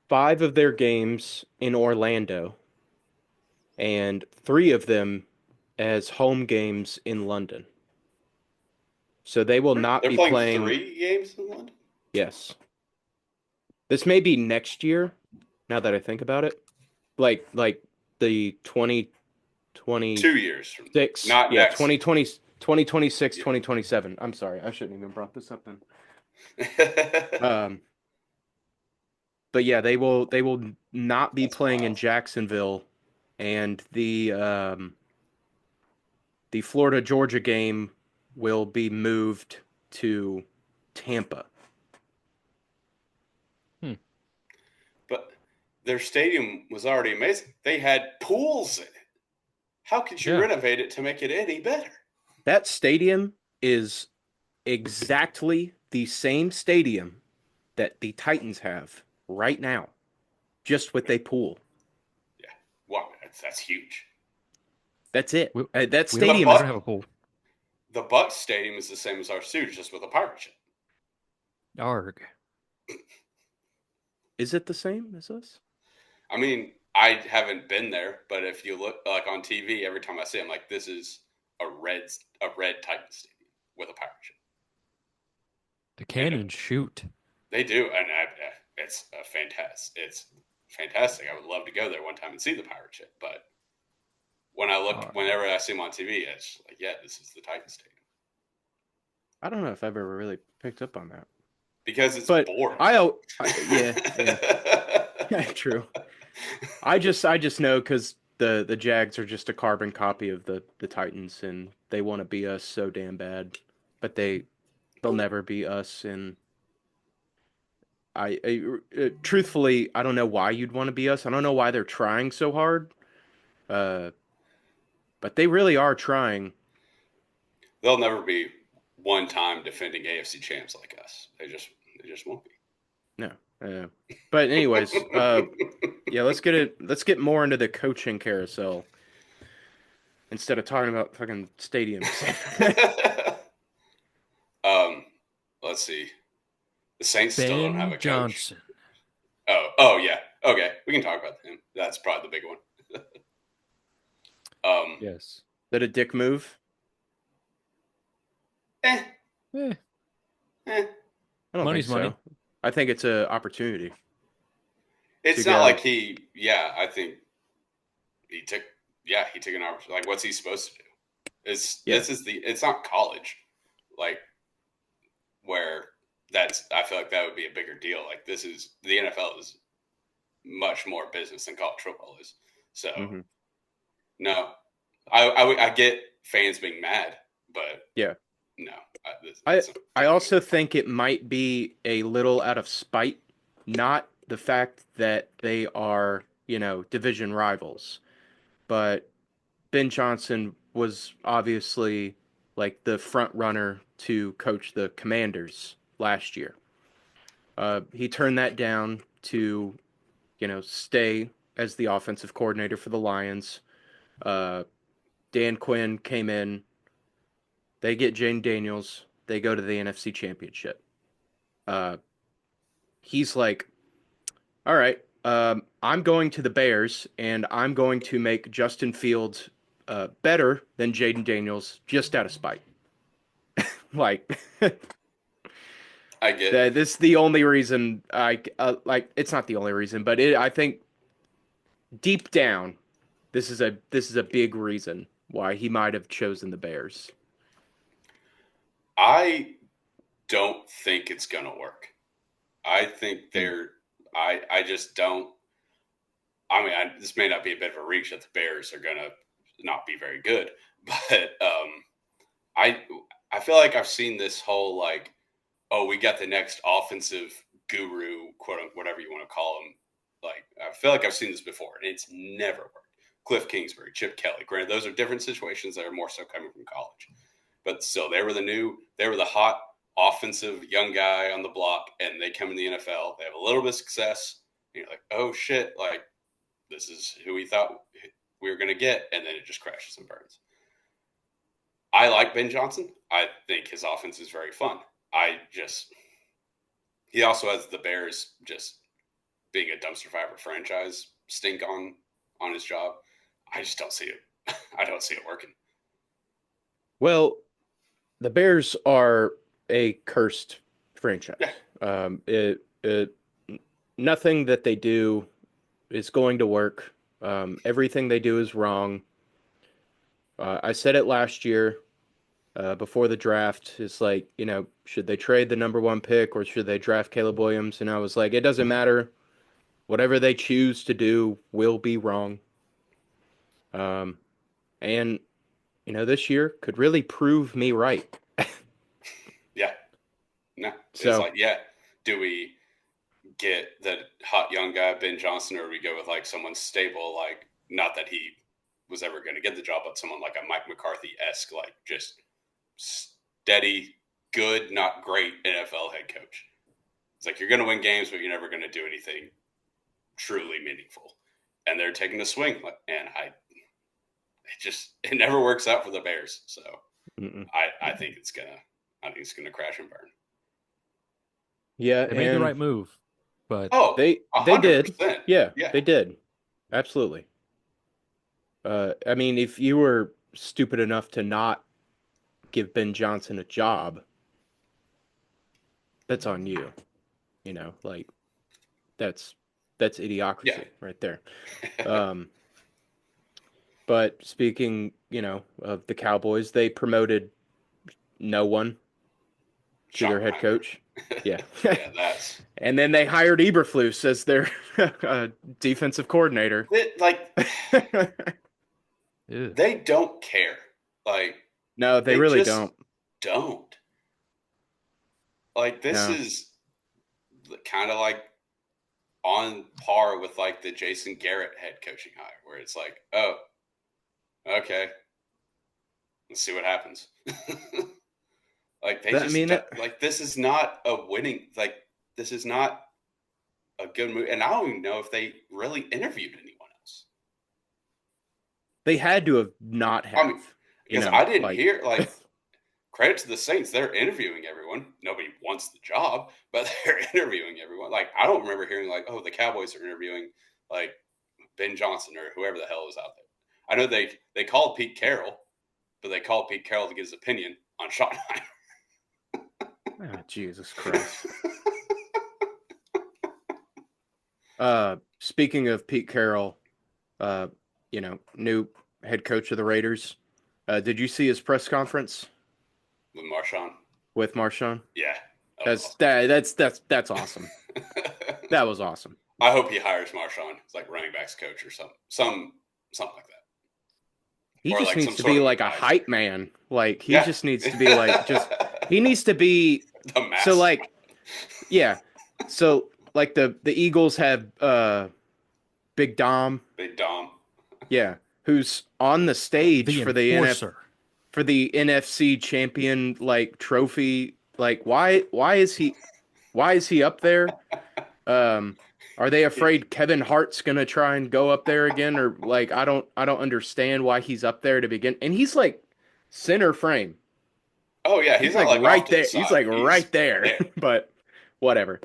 5 of their games in Orlando and 3 of them as home games in London. So they will not They're be playing playing. 3 games in London. Yes. This may be next year, now that I think about it. Like the 2026, 2 years from not yeah, next 2020, 2026, year. 2027. I'm sorry, I shouldn't even brought this up then. Yeah. Um, but yeah, they will not be That's playing in wild. Jacksonville, and the Florida Georgia game will be moved to Tampa. Hmm. But their stadium was already amazing. They had pools in it. How could you Yeah. renovate it to make it any better? That stadium is exactly the same stadium that the Titans have right now, just with a pool. Yeah. Wow, that's huge. That's it. We, That we don't The stadium we is don't have a pool. the Bucks stadium is the same as our suit, just with a pirate ship. Arg. is it the same as us? I mean, I haven't been there, but if you look like on TV, every time I see it, I'm like, this is a red Titan stadium with a pirate ship. The And cannons shoot. they do, and it's a fantastic. It's fantastic. I would love to go there one time and see the pirate ship, but Arg. whenever I see them on TV, it's like, yeah, this is the Titan Stadium I don't know if I've ever really picked up on that. because it's But boring. yeah, true. I just know because the Jags are just a carbon copy of the Titans, and they want to be us so damn bad, but they'll never be us. And truthfully, I don't know why you'd want to be us. I don't know why they're trying so hard. Uh, but they really are trying. They'll never be one time defending AFC champs like us. They just won't be. No. But anyways, yeah, let's get more into the coaching carousel instead of talking about fucking stadiums. um, let's see. The Saints still don't have Ben a coach. Johnson. Oh yeah. Okay, we can talk about him. That's probably the big one. um, Yes. That a dick move? eh, Eh, eh. I don't think money's money. so. I think it's an opportunity to It's not go. like he. Yeah, I think he took. Yeah, he took an opportunity. Like, what's he supposed to do? Yeah. It's not college, like where that's. I feel like that would be a bigger deal. Like this is the NFL is much more business than college football is. So Hmm. no, I get fans being mad, but Yeah. no, I it's I not also think it might be a little out of spite, not the fact that they are, division rivals. But Ben Johnson was obviously like the front runner to coach the Commanders last year. He turned that down to, stay as the offensive coordinator for the Lions. Uh, Dan Quinn came in. They get Jane Daniels. They go to the NFC Championship. Uh, he's like, all right, I'm going to the Bears, and I'm going to make Justin Fields better than Jaden Daniels just out of spite. Like, I get. this is the only reason I like. It's not the only reason, but I think deep down, this is a big reason why he might have chosen the Bears. I don't think it's gonna work. I think Hmm. they're. I just don't. I mean, this may not be a bit of a reach that the Bears are gonna not be very good, but I I feel like I've seen this whole like, oh, we got the next offensive guru, quote unquote, whatever you want to call him. Like, I feel like I've seen this before, and it's never worked. Cliff Kingsbury, Chip Kelly. Granted, those are different situations that are more so coming from college, but still, they were the hot offensive young guy on the block, and they come in the NFL. They have a little bit of success. And you're like, oh shit, like this is who we thought we were going to get, and then it just crashes and burns. I like Ben Johnson. I think his offense is very fun. He also has the Bears just being a dumpster fire franchise stink on his job. I just don't see it. I don't see it working. Well, the Bears are a cursed franchise. Yeah, It nothing that they do is going to work. Everything they do is wrong. I said it last year before the draft. It's like, should they trade the number one pick or should they draft Caleb Williams? And I was like, it doesn't matter. Whatever they choose to do will be wrong. Um, and, this year could really prove me right. yeah, no. It's So, like, yeah. Do we get the hot young guy Ben Johnson, or do we go with like someone stable? Like, not that he was ever going to get the job, but someone like a Mike McCarthy esque, like just steady, good, not great NFL head coach. It's like you're going to win games, but you're never going to do anything truly meaningful. And they're taking a swing, and it never works out for the Bears. So mm-mm. I think it's gonna crash and burn. Yeah, They made the and right move, but Oh, they did. 100%. Yeah, Yeah, they did. Absolutely. I mean, if you were stupid enough to not give Ben Johnson a job, that's on you. Like that's yeah. idiocracy right there. Um, but speaking, of the Cowboys, they promoted no one to their head Schottenheimer. coach. Yeah. Yeah, that's And then they hired Eberflus as their defensive coordinator. it. Like ew. they don't care. Like No, they they really just don't. don't. Like this No. is kind of like on par with like the Jason Garrett head coaching hire, where it's like, oh, okay, let's see what happens. Like they I just mean, like this is not a winning. Like this is not a good move, and I don't even know if they really interviewed anyone else. they had to have not I mean, have, because I didn't like hear like credit to the Saints, they're interviewing everyone. Nobody wants the job, but they're interviewing everyone. Like I don't remember hearing like, oh, the Cowboys are interviewing like Ben Johnson or whoever the hell is out there. I know they called Pete Carroll, but they called Pete Carroll to get his opinion on Schottenheimer. oh, Jesus Christ. Speaking of Pete Carroll, uh, new head coach of the Raiders. Did you see his press conference With Marshawn. with Marshawn? Yeah. That's that's awesome. That was awesome. I hope he hires Marshawn as like running backs coach or something like that. He Or just like needs some to sort be of like a advisor. hype man. Like he Yeah. just needs to be like he needs to be the mask. so like yeah. So like the Eagles have Big Dom, Big Dom. yeah, who's on the stage The for the enforcer. NFC champion like trophy. Like why is he up there? Um, are they afraid Kevin Hart's gonna try and go up there again, or like I don't understand why he's up there to begin. And he's like center frame. Oh yeah, he's He's not like like off right to the there. He's side. like He's right there. there. But whatever.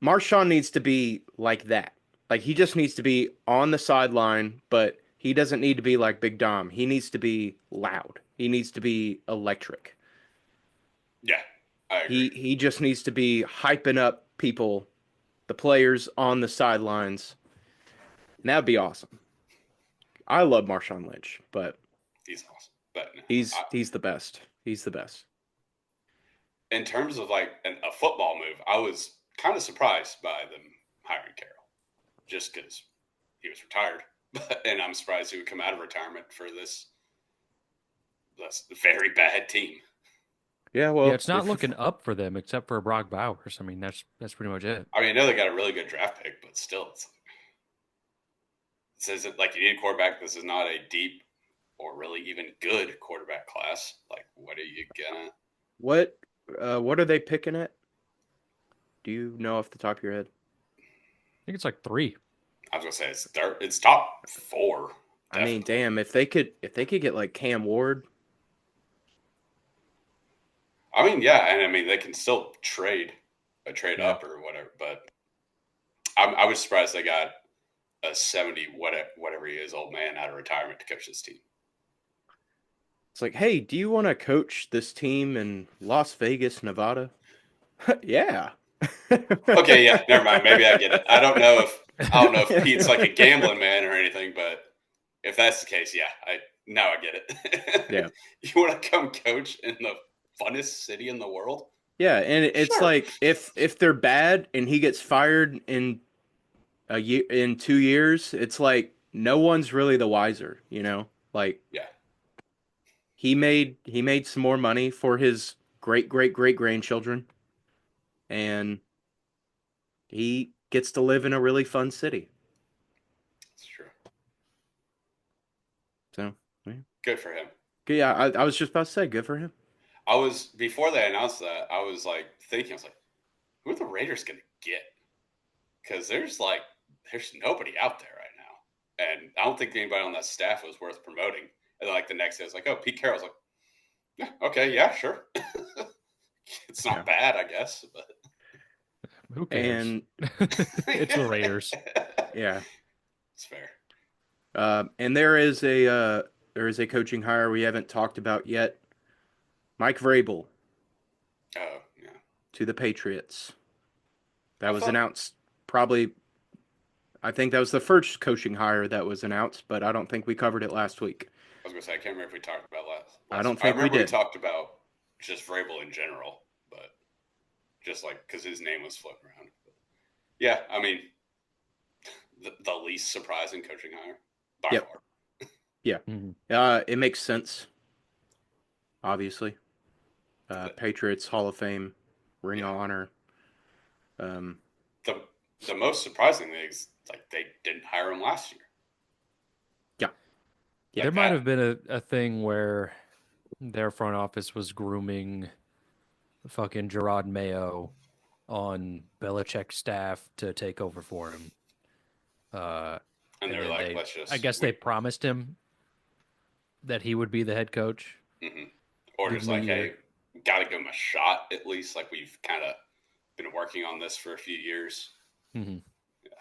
Marshawn needs to be like that. Like he just needs to be on the sideline, but he doesn't need to be like Big Dom. He needs to be loud. He needs to be electric. Yeah, I agree. He just needs to be hyping up people, the players on the sidelines. And that'd be awesome. I love Marshawn Lynch, but He's awesome. But no, he's the best. He's the best. in terms of like a football move, I was kind of surprised by them hiring Carroll, just because he was retired, and I'm surprised he would come out of retirement for this very bad team. Yeah, Yeah, well, it's not looking up for them except for Brock Bowers. I mean, that's pretty much it. I mean, I know they got a really good draft pick, but still, this isn't like you need a quarterback. This is not a deep or really even good quarterback class. Like, what are you gonna? what are they picking at? Do you know off the top of your head? I think it's like three. I was gonna say it's top four, I mean, definitely. damn, if they could get like Cam Ward, I mean, yeah, and I mean they can still trade Yeah. up or whatever. But I was surprised they got a 70 whatever he is old man out of retirement to coach this team. it's like, hey, do you want to coach this team in Las Vegas, Nevada? Yeah. Okay, yeah, never mind. Maybe I get it. I don't know if Pete's like a gambling man or anything, but if that's the case, yeah, now I get it. Yeah. You want to come coach in the funnest city in the world? Yeah, and it's Sure. like if they're bad and he gets fired in a year in 2 years, it's like no one's really the wiser, you know? Like Yeah, he made some more money for his great grandchildren, and he gets to live in a really fun city. that's true. So yeah, Good for him. yeah, I was just about to say, good for him. I was before they announced that. I was like thinking, I was like, who are the Raiders going to get? Because there's nobody out there right now, and I don't think anybody on that staff was worth promoting. And then, like the next day, I was like, oh, Pete Carroll's like, yeah, okay, yeah, sure. It's Yeah, not bad, I guess, but Who cares? and It's the Raiders. yeah, it's fair. and there is a coaching hire we haven't talked about yet. Mike Vrabel Oh yeah, to the Patriots. That I was thought announced probably. I think that was the first coaching hire that was announced, but I don't think we covered it last week. I was gonna say I can't remember if we talked about I last. don't I think we remember we did. talked about just Vrabel in general, but just like because his name was floating around. But yeah, I mean the least surprising coaching hire by Yep. far. Yeah. Mhm. It makes sense. Obviously, The, Patriots Hall of Fame, Ring yeah, of Honor. Um, the the most surprising thing is like they didn't hire him last year. yeah, yeah, There Like might that. have been a thing where their front office was grooming fucking Gerard Mayo on Belichick's staff to take over for him. Uh, And and they're then like, let's I just guess they promised him that he would be the head coach. mhm. Or Give just him a like, year. hey, got to give him a shot at least. Like we've kind of been working on this for a few years. Hmm. Yeah,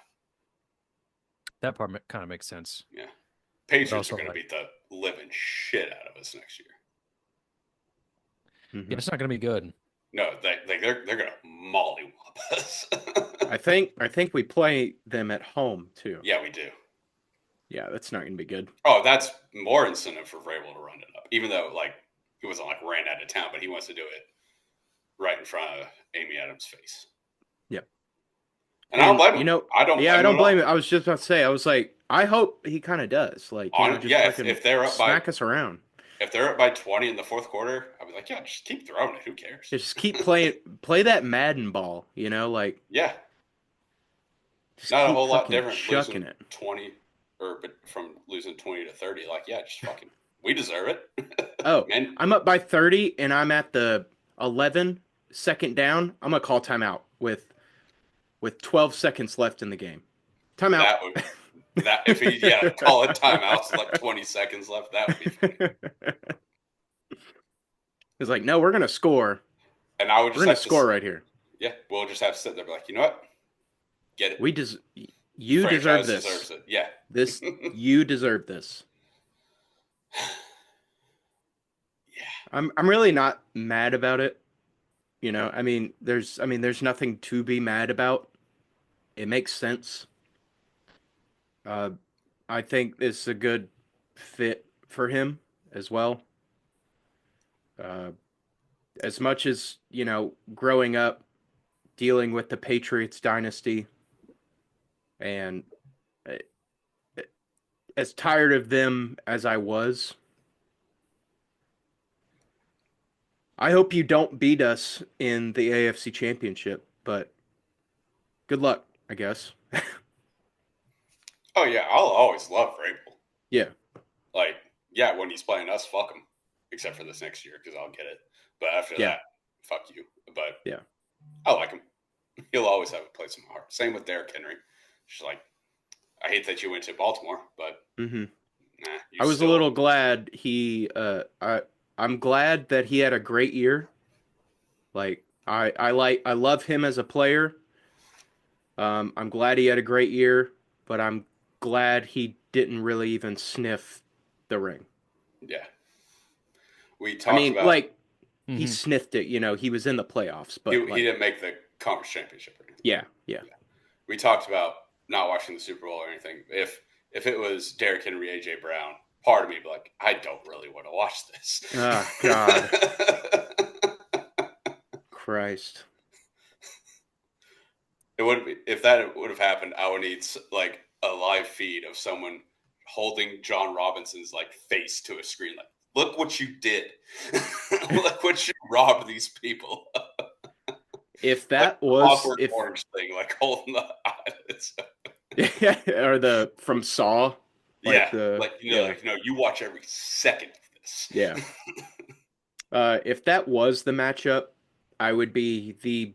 That part kind of makes sense. yeah. But Patriots are also, going to like, beat the living shit out of us next year. yeah, hmm it's not going to be good. No, they're going to mollywop us. I think we play them at home too. Yeah, we do. Yeah, that's not going to be good. Oh, that's more incentive for Vrabel to run it up. Even though like he wasn't like ran out of town, but he wants to do it right in front of Amy Adams' face. Yeah, And I don't and blame him. I don't yeah, I blame him don't at blame all. it. I was just about to say, I was like, I hope he kind of does, like just Yeah, fucking if they're up by smack us around. 20 in the fourth quarter, I'd be like, yeah, just keep throwing it. Who cares? Just keep playing, play that Madden ball, like Yeah, Just Not a keep whole lot fucking different chucking losing it. 20 or but from losing 20 to 30. Like, yeah, just fucking, we deserve it. Oh, Man, I'm up by 30 and I'm at the 11 second down. I'm gonna call timeout with 12 seconds left in the game. Timeout. that would, that, if he, yeah, call it timeouts with like 20 seconds left, that would be funny. It's like, no, we're gonna score. And I would We're just gonna have to, score right here. yeah, we'll just have to sit there and be like, you know what? Get it. We des- The you deserve franchise deserves this. it. Yeah. This you deserve this. Yeah. I'm really not mad about it. You know, there's nothing to be mad about. It makes sense. Uh, I think it's a good fit for him as well. Uh, as much as, growing up dealing with the Patriots dynasty and uh, as tired of them as I was, I hope you don't beat us in the AFC Championship, but good luck, I guess. Oh, yeah. I'll always love Vrabel. Yeah. Like, yeah, when he's playing us, fuck him. Except for this next year, because I'll get it. But after Yeah. that, fuck you. But Yeah. I like him. He'll always have a place in my heart. Same with Derrick Henry. Just like, I hate that you went to Baltimore, but Hmm. nah, you I was a still. little glad I'm glad that he had a great year. Like I love him as a player. I'm glad he had a great year, but I'm glad he didn't really even sniff the ring. Yeah. We I talked mean, about like he Hmm. sniffed it, he was in the playoffs, but he like didn't make the conference championship or anything. yeah, yeah. Yeah. We talked about not watching the Super Bowl or anything. If it was Derrick Henry, AJ Brown, part of me would be like, I don't really want to watch this. Oh God. Christ. It would be, if that would have happened, I would need like a live feed of someone holding John Robinson's like face to a screen, like, look what you did, look what you robbed these people, If like that the was Clockwork if Orange thing, like holding the eyelids. or the from Saw, like Yeah, the like yeah. you watch every second of this. Yeah. If that was the matchup, I would be the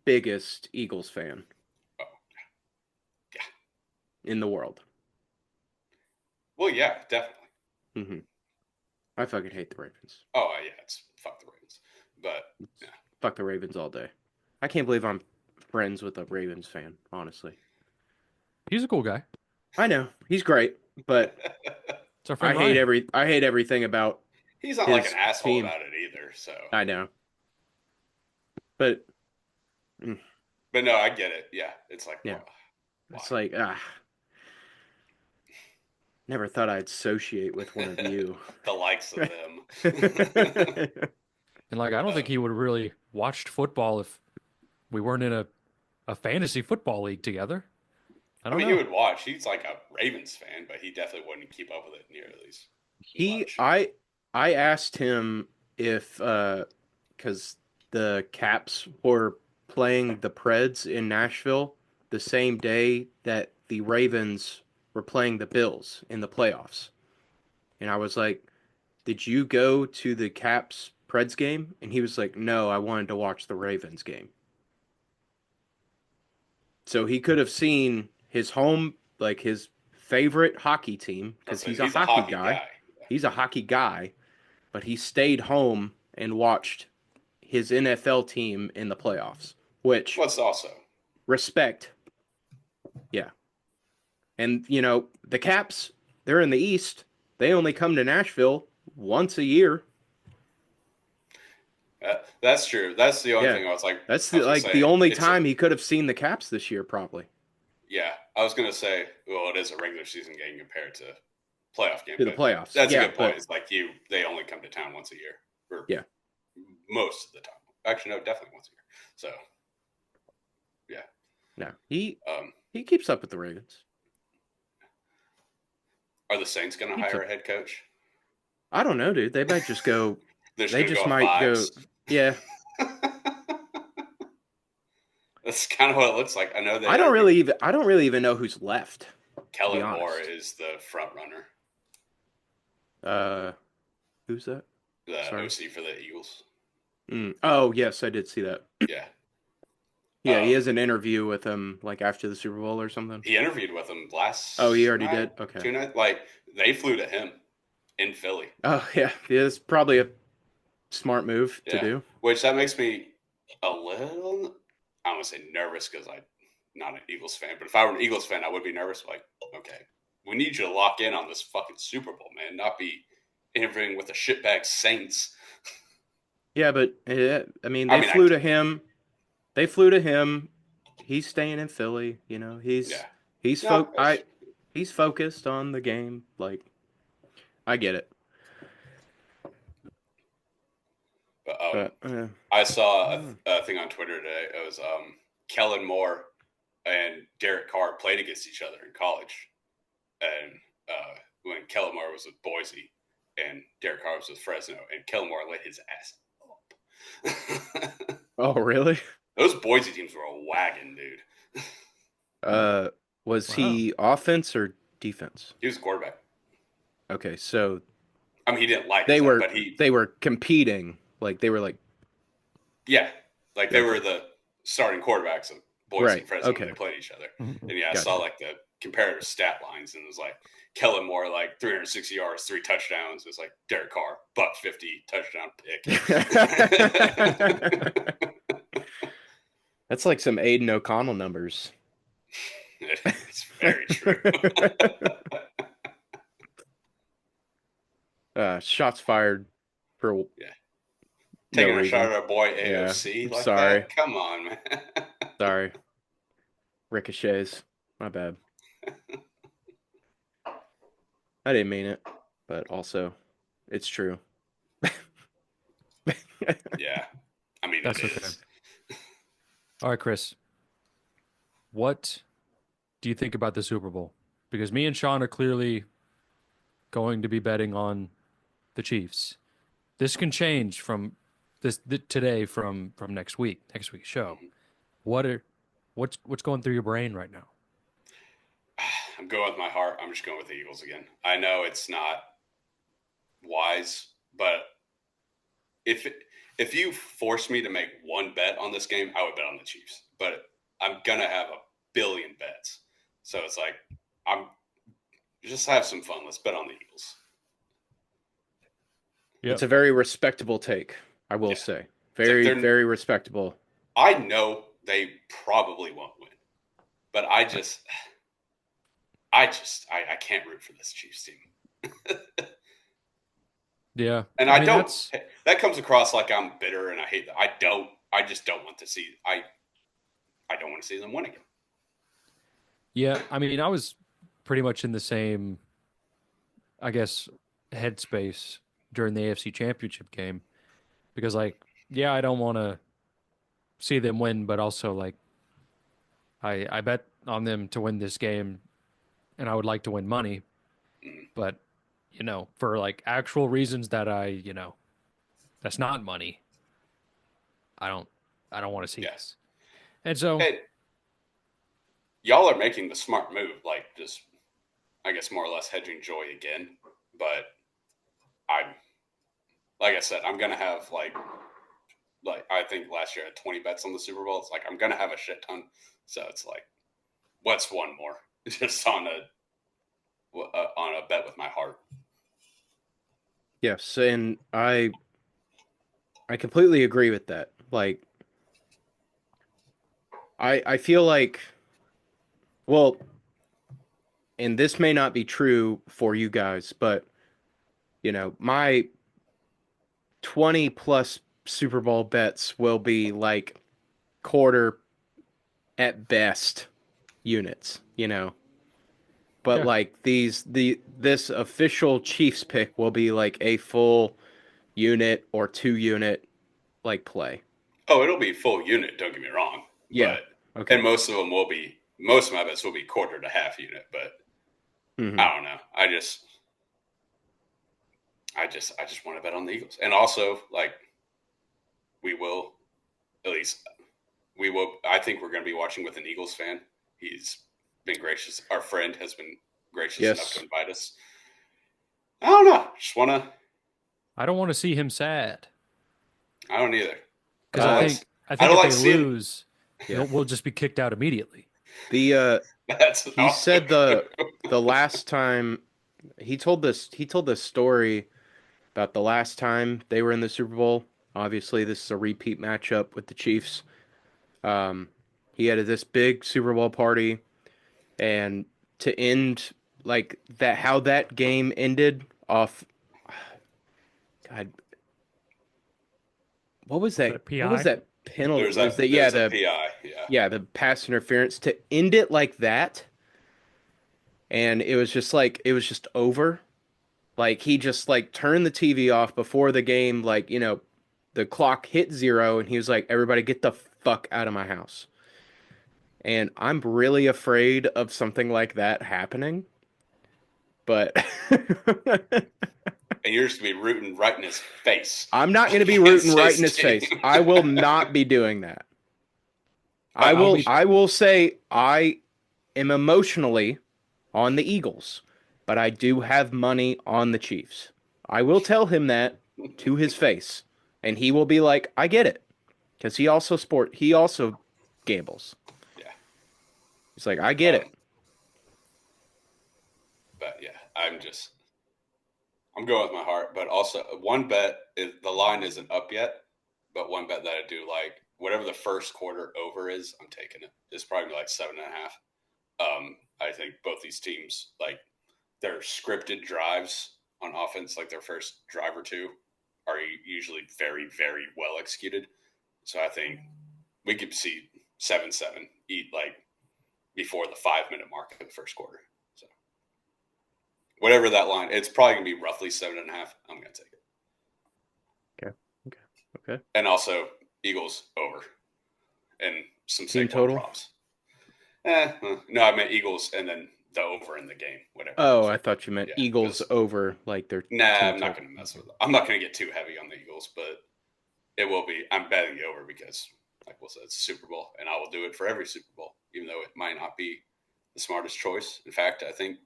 biggest Eagles fan Oh, yeah. in the world. Well, yeah, definitely. Hmm. I fucking hate the Ravens. Oh, yeah, it's fuck the Ravens, but yeah. Fuck the Ravens all day. I can't believe I'm friends with a Ravens fan, honestly. He's a cool guy. I know, he's great, but It's our friend Ryan. I hate everything about He's not like an his asshole team. about it either. So, I know. But but no, I get it. Yeah, it's like, yeah, why? it's like never thought I'd associate with one of you. The likes of them. And like, I don't think he would have really watched football if we weren't in a fantasy football league together. I I don't mean, he know. would watch. He's like a Ravens fan, but he definitely wouldn't keep up with it nearly as He much. I asked him if because the Caps were playing the Preds in Nashville the same day that the Ravens were playing the Bills in the playoffs. And I was like, "Did you go to the Caps Preds game?" And he was like, "No, I wanted to watch the Ravens game." So he could have seen his home, like his favorite hockey team, because he's a He's a hockey hockey guy. guy. He's a hockey guy, but he stayed home and watched his NFL team in the playoffs, which What's also, respect. Yeah. And, the Caps, they're in the East. They only come to Nashville once a year. that's true. That's the only Yeah. thing I was like, That's I was gonna the say, only time he could have seen the Caps this year, probably. yeah, I was gonna say, well, it is a regular season game compared to playoff game, To the but playoffs. that's a Yeah, good point. but It's like they only come to town once a year, or yeah. most of the time. Actually, no, definitely once a year. So, yeah. No. He Um, he keeps up with the Ravens. are the Saints going to Keeps hire up. a head coach? I don't know, dude. They might just go They're just they going to just go off might go vibes. yeah. That's kind of what it looks like. I know they I don't really even know who's left, to be Kellen Moore honest. is the front runner, Uh, who's that? the Sorry. OC for the Eagles. Oh, yes, I did see that. Yeah. Yeah, he has an interview with him like after the Super Bowl or something. He interviewed with him Oh, he last already night, did. Okay. 2 nights. Like they flew to him in Philly. Oh, yeah. It's probably a smart move to Yeah, do. which that makes me a little. I don't want to say nervous because I'm not an Eagles fan, but if I were an Eagles fan, I would be nervous. Like, okay, we need you to lock in on this fucking Super Bowl, man, not be interviewing with the shitbag Saints. Yeah, but I mean, I they mean, flew to him. They flew to him. He's staying in Philly. yeah, He's no, he's focused on the game. Like, I get it. but But I saw mm. a thing on Twitter today. It was Kellen Moore and Derek Carr played against each other in college, and when Kellen Moore was with Boise and Derek Carr was with Fresno, and Kellen Moore lit his ass up. Oh, really? Those Boise teams were a wagon, dude. Uh, was Wow. he offense or defense? He was a quarterback. Okay, so I mean, he didn't light they his up, were but he, they were competing. Like they were like yeah, like they okay, were the starting quarterbacks of Boise right. and Fresno when they Okay, played each other. Mhm. And yeah, I saw gotcha. like the comparative stat lines, and it was like Kellen Moore like 360 yards, 3 touchdowns. It was like Derek Carr, buck 50 touchdown pick. That's like some Aiden O'Connell numbers. It's very true. Shots fired for Yeah, no taking a shot reason. at our boy Yeah, AOC I'm like sorry. that. Come on, man. Sorry. Ricochets. My bad. I didn't mean it, but also it's true. Yeah, I mean it That's okay. is. All right, Chris. What do you think about the Super Bowl? Because me and Sean are clearly going to be betting on the Chiefs. This can change from today from next week's show. What are what's going through your brain right now? I'm going with my heart. I'm just going with the Eagles again. I know it's not wise, but if if you force me to make one bet on this game, I would bet on the Chiefs. But I'm gonna have a billion bets, so it's like I'm just have some fun. Let's bet on the Eagles. It's Yep. a very respectable take, I will Yeah, say. it's like Very, very respectable. I know they probably won't win, but I can't root for this Chiefs team. Yeah. And I I mean don't. that's That comes across like I'm bitter and I hate that. I don't. I just don't want to see. I don't want to see them win again. yeah, I mean I was pretty much in the same I guess headspace during the AFC Championship game because like yeah, I don't want to see them win, but also like I bet on them to win this game and I would like to win money, Mhm. but for like actual reasons that that's not money. I don't I don't want to see Yeah. this. And so, Hey, y'all are making the smart move, like just I guess more or less hedging joy again. But I'm like I said, I'm gonna have like I think last year I had 20 bets on the Super Bowl. It's like I'm gonna have a shit ton. So it's like, what's one more? Just on a bet with my heart. Yes, and I completely agree with that. Like I feel like well, and this may not be true for you guys, but my 20 plus Super Bowl bets will be like quarter at best units, But yeah. like this official Chiefs pick will be like a full unit or 2 unit like play. Oh, it'll be full unit. Don't get me wrong, Yeah. but and Okay. most of them will be. Most of my bets will be quarter to half unit, but Hmm. I don't know. I just want to bet on the Eagles, and also like we will at least I think we're going to be watching with an Eagles fan. He's been gracious. Our friend has been gracious enough to Yes. invite us. I don't know. Just want to. I don't want to see him sad I don't either. I because don't like. I I think don't if like they seeing. lose, Yeah. we'll just be kicked out immediately. The That's he also said true. the last time he told this story about the last time they were in the Super Bowl. Obviously, this is a repeat matchup with the Chiefs. Um, he had this big Super Bowl party, and to end like that, how that game ended off. God, what was Was it a that? What was PI? that penalty? It was that There yeah was a the PI. Yeah. yeah the pass interference to end it like that, and it was just over. Like he just like turned the TV off before the game, like, the clock hit zero and he was like, everybody get the fuck out of my house. And I'm really afraid of something like that happening. But And you're just gonna be rooting right in his face I'm not going to be rooting against right in his his team. face. I will not be doing that. I'll be I will say I am emotionally on the Eagles, but I do have money on the Chiefs. I will tell him that to his face, and he will be like, "I get it," because he also gambles. Yeah. He's like, "I get it." But yeah, I'm going with my heart. But also, one bet is the line isn't up yet. But one bet that I do like, whatever the first quarter over is, I'm taking it. It's probably like 7.5. I think both these teams, like their scripted drives on offense, like their first drive or two, are usually very, very well executed. So I think we could see 7-7 eat like before the 5 minute mark of the first quarter. So whatever that line, it's probably gonna be roughly 7.5. I'm gonna take it. Okay. Okay. Okay. And also Eagles over and some Team Saquon total. props. No, I meant Eagles and then the over in the game, whatever it Oh, is. I thought you meant Yeah, Eagles because over like their nah, team I'm not total. going to mess with it. I'm not going to get too heavy on the Eagles, but it will be. I'm betting the over because, like we'll say, it's a Super Bowl, and I will do it for every Super Bowl, even though it might not be the smartest choice. In fact, I think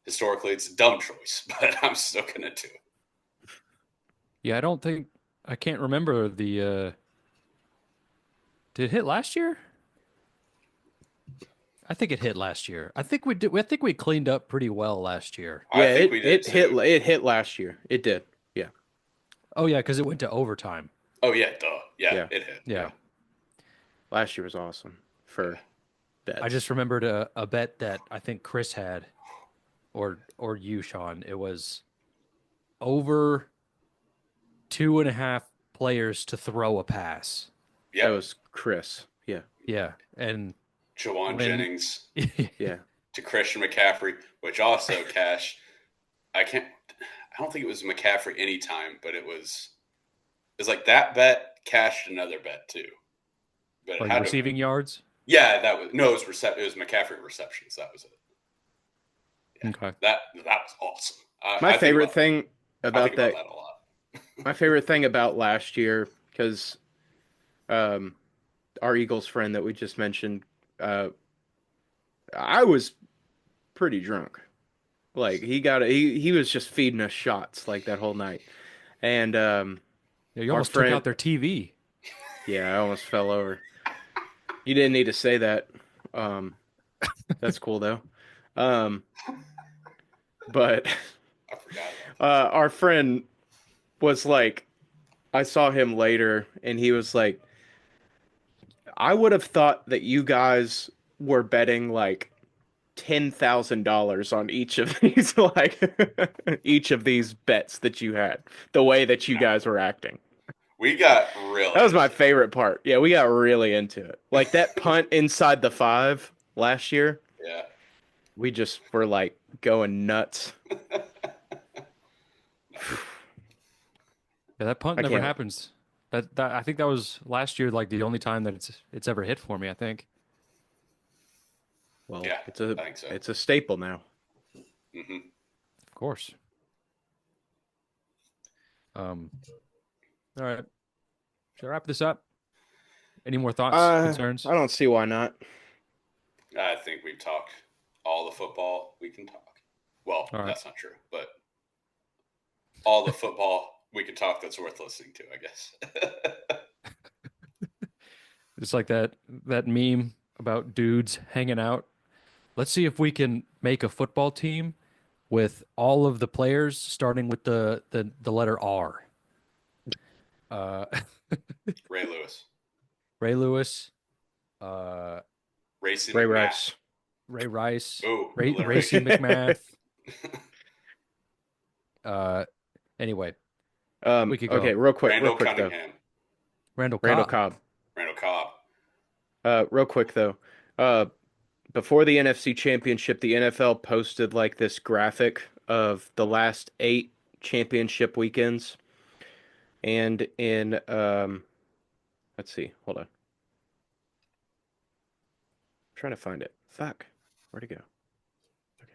historically it's a dumb choice, but I'm still going to do it. Yeah, I can't remember did it hit last year? I think it hit last year. I think we did. I think we cleaned up pretty well last year. I Yeah, think we did too. it hit last year. It did. Yeah. Oh yeah, because it went to overtime. Oh yeah, duh. Yeah, Yeah. it hit. Yeah, Yeah, Last year was awesome yeah. for I bets. just remembered a bet that I think Chris had, or you, Sean. It was over 2.5 players to throw a pass. That Yep. was Chris. Yeah. Yeah, and Jawan when Jennings Yeah. to Christian McCaffrey, which also Cash. I can't. I don't think it was McCaffrey anytime, but it was. It's like that bet cashed another bet too, but it like had to. receiving yards. Yeah, that was no. It was McCaffrey receptions. That was it. Yeah, Okay. that was awesome. My I think favorite about thing I think about about that that a lot. my favorite thing about last year, because um, our Eagles friend that we just mentioned, uh, I was pretty drunk. Like he was just feeding us shots like that whole night. And Yeah, you our almost took friend, out their TV. yeah, I almost fell over. You didn't need to say that. Um, that's cool though. Um, but I forgot about that. our friend was like, I saw him later, and he was like, I would have thought that you guys were betting like $10,000 on each of these like each of these bets that you had, the way that you No, guys were acting. we got really That was my into favorite part. Yeah, we got really into it. Like that punt inside the 5 last year, it. Yeah, we just were like going nuts. Yeah, that punt I never can't. happens. That I think that was last year, like the only time that it's ever hit for me. I think. Well, yeah, I think so. it's a staple now. Of course. Um. All right. Should I wrap this up? Any more thoughts, concerns? I don't see why not. I think we've talked all the football we can talk. Well, All right. that's not true, but all the football we can talk that's worth listening to, I guess. It's like that meme about dudes hanging out. Let's see if we can make a football team with all of the players starting with the letter R. Uh, Ray Lewis, Ray Lewis, uh, Racing Ray McMath. Rice. Ray Rice, Ooh, Racy alliteration. McMath. Anyway, we could Okay, go real quick Randall though. Cunningham, Randall Randall Cobb. Cobb. Randall Cobb. Real quick though. Before the NFC Championship, the NFL posted like this graphic of the last 8 championship weekends. And in let's see, hold on. I'm trying to find it. Fuck. Where'd it go? Okay.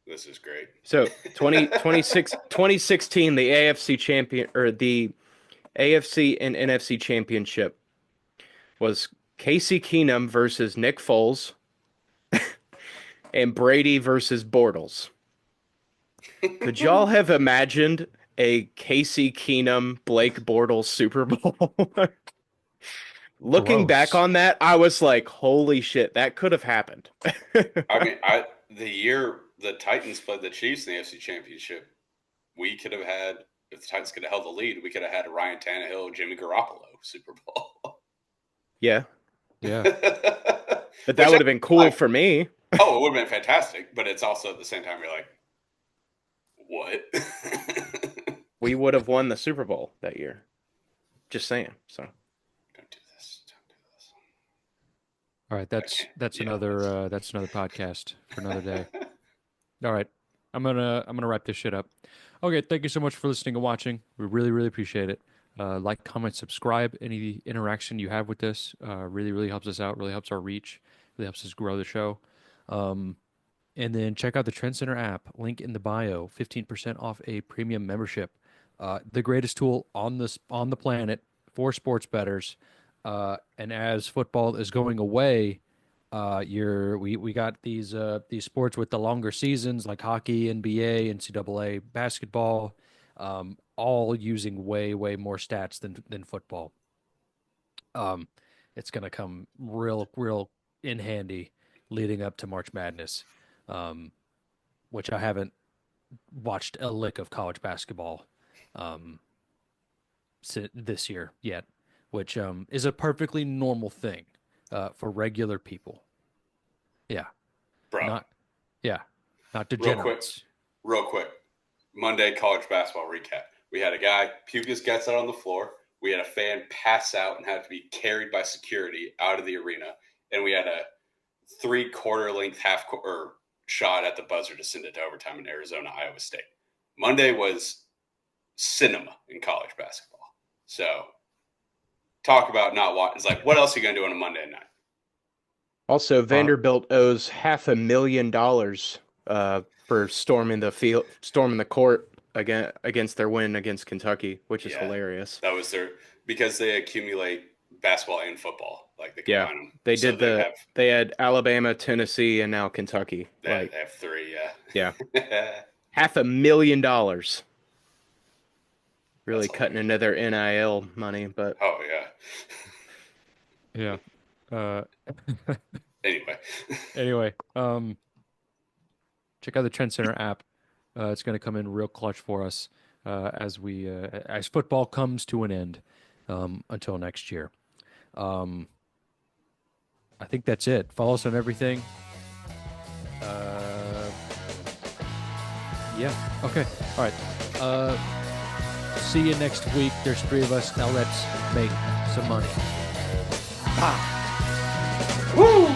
This is great. So 2016, the AFC champion or the AFC and NFC championship was Casey Keenum versus Nick Foles and Brady versus Bortles. Could y'all have imagined a Casey Keenum Blake Bortles Super Bowl? Looking back Gross. on that, I was like, holy shit, that could have happened. I mean, the year the Titans played the Chiefs in the AFC Championship, we could have had, if the Titans could have held the lead, we could have had a Ryan Tannehill, Jimmy Garoppolo Super Bowl. Yeah. Yeah. But that would have been cool for me. Oh, it would have been fantastic, but it's also at the same time you're like, what? We would have won the Super Bowl that year. Just saying. So Don't do this. Don't do this. All right, that's another podcast for another day. All right. I'm gonna wrap this shit up. Okay, thank you so much for listening and watching. We really, really appreciate it. Like, comment, subscribe. Any interaction you have with this really, really helps us out, really helps our reach, really helps us grow the show. And then check out the Trend Center app, link in the bio, 15% off a premium membership. The greatest tool on the planet for sports bettors. And as football is going away, we got these sports with the longer seasons like hockey, NBA, NCAA, basketball, all using way more stats than football. It's gonna come real in handy leading up to March Madness, which I haven't watched a lick of college basketball this year yet, which is a perfectly normal thing for regular people. Yeah. Bro. Not degenerates. Real quick. Monday college basketball recap. We had a guy puke his guts out on the floor. We had a fan pass out and have to be carried by security out of the arena. And we had a 3/4 length shot at the buzzer to send it to overtime in Arizona, Iowa State. Monday was cinema in college basketball. So talk about not watching. It's like, what else are you going to do on a Monday night? Also, Vanderbilt owes $500,000 for storming the court against their win against Kentucky, which is hilarious. That was because they accumulate basketball and football, like they combine them. They did they had Alabama, Tennessee, and now Kentucky. They have 3, yeah. $500,000. Really cutting into their NIL money, but oh yeah. Anyway, check out the Trend Center app. It's going to come in real clutch for us as football comes to an end until next year. I think that's it. Follow us on everything. Yeah. Okay. All right. See you next week. There's 3 of us. Now let's make some money. Woo!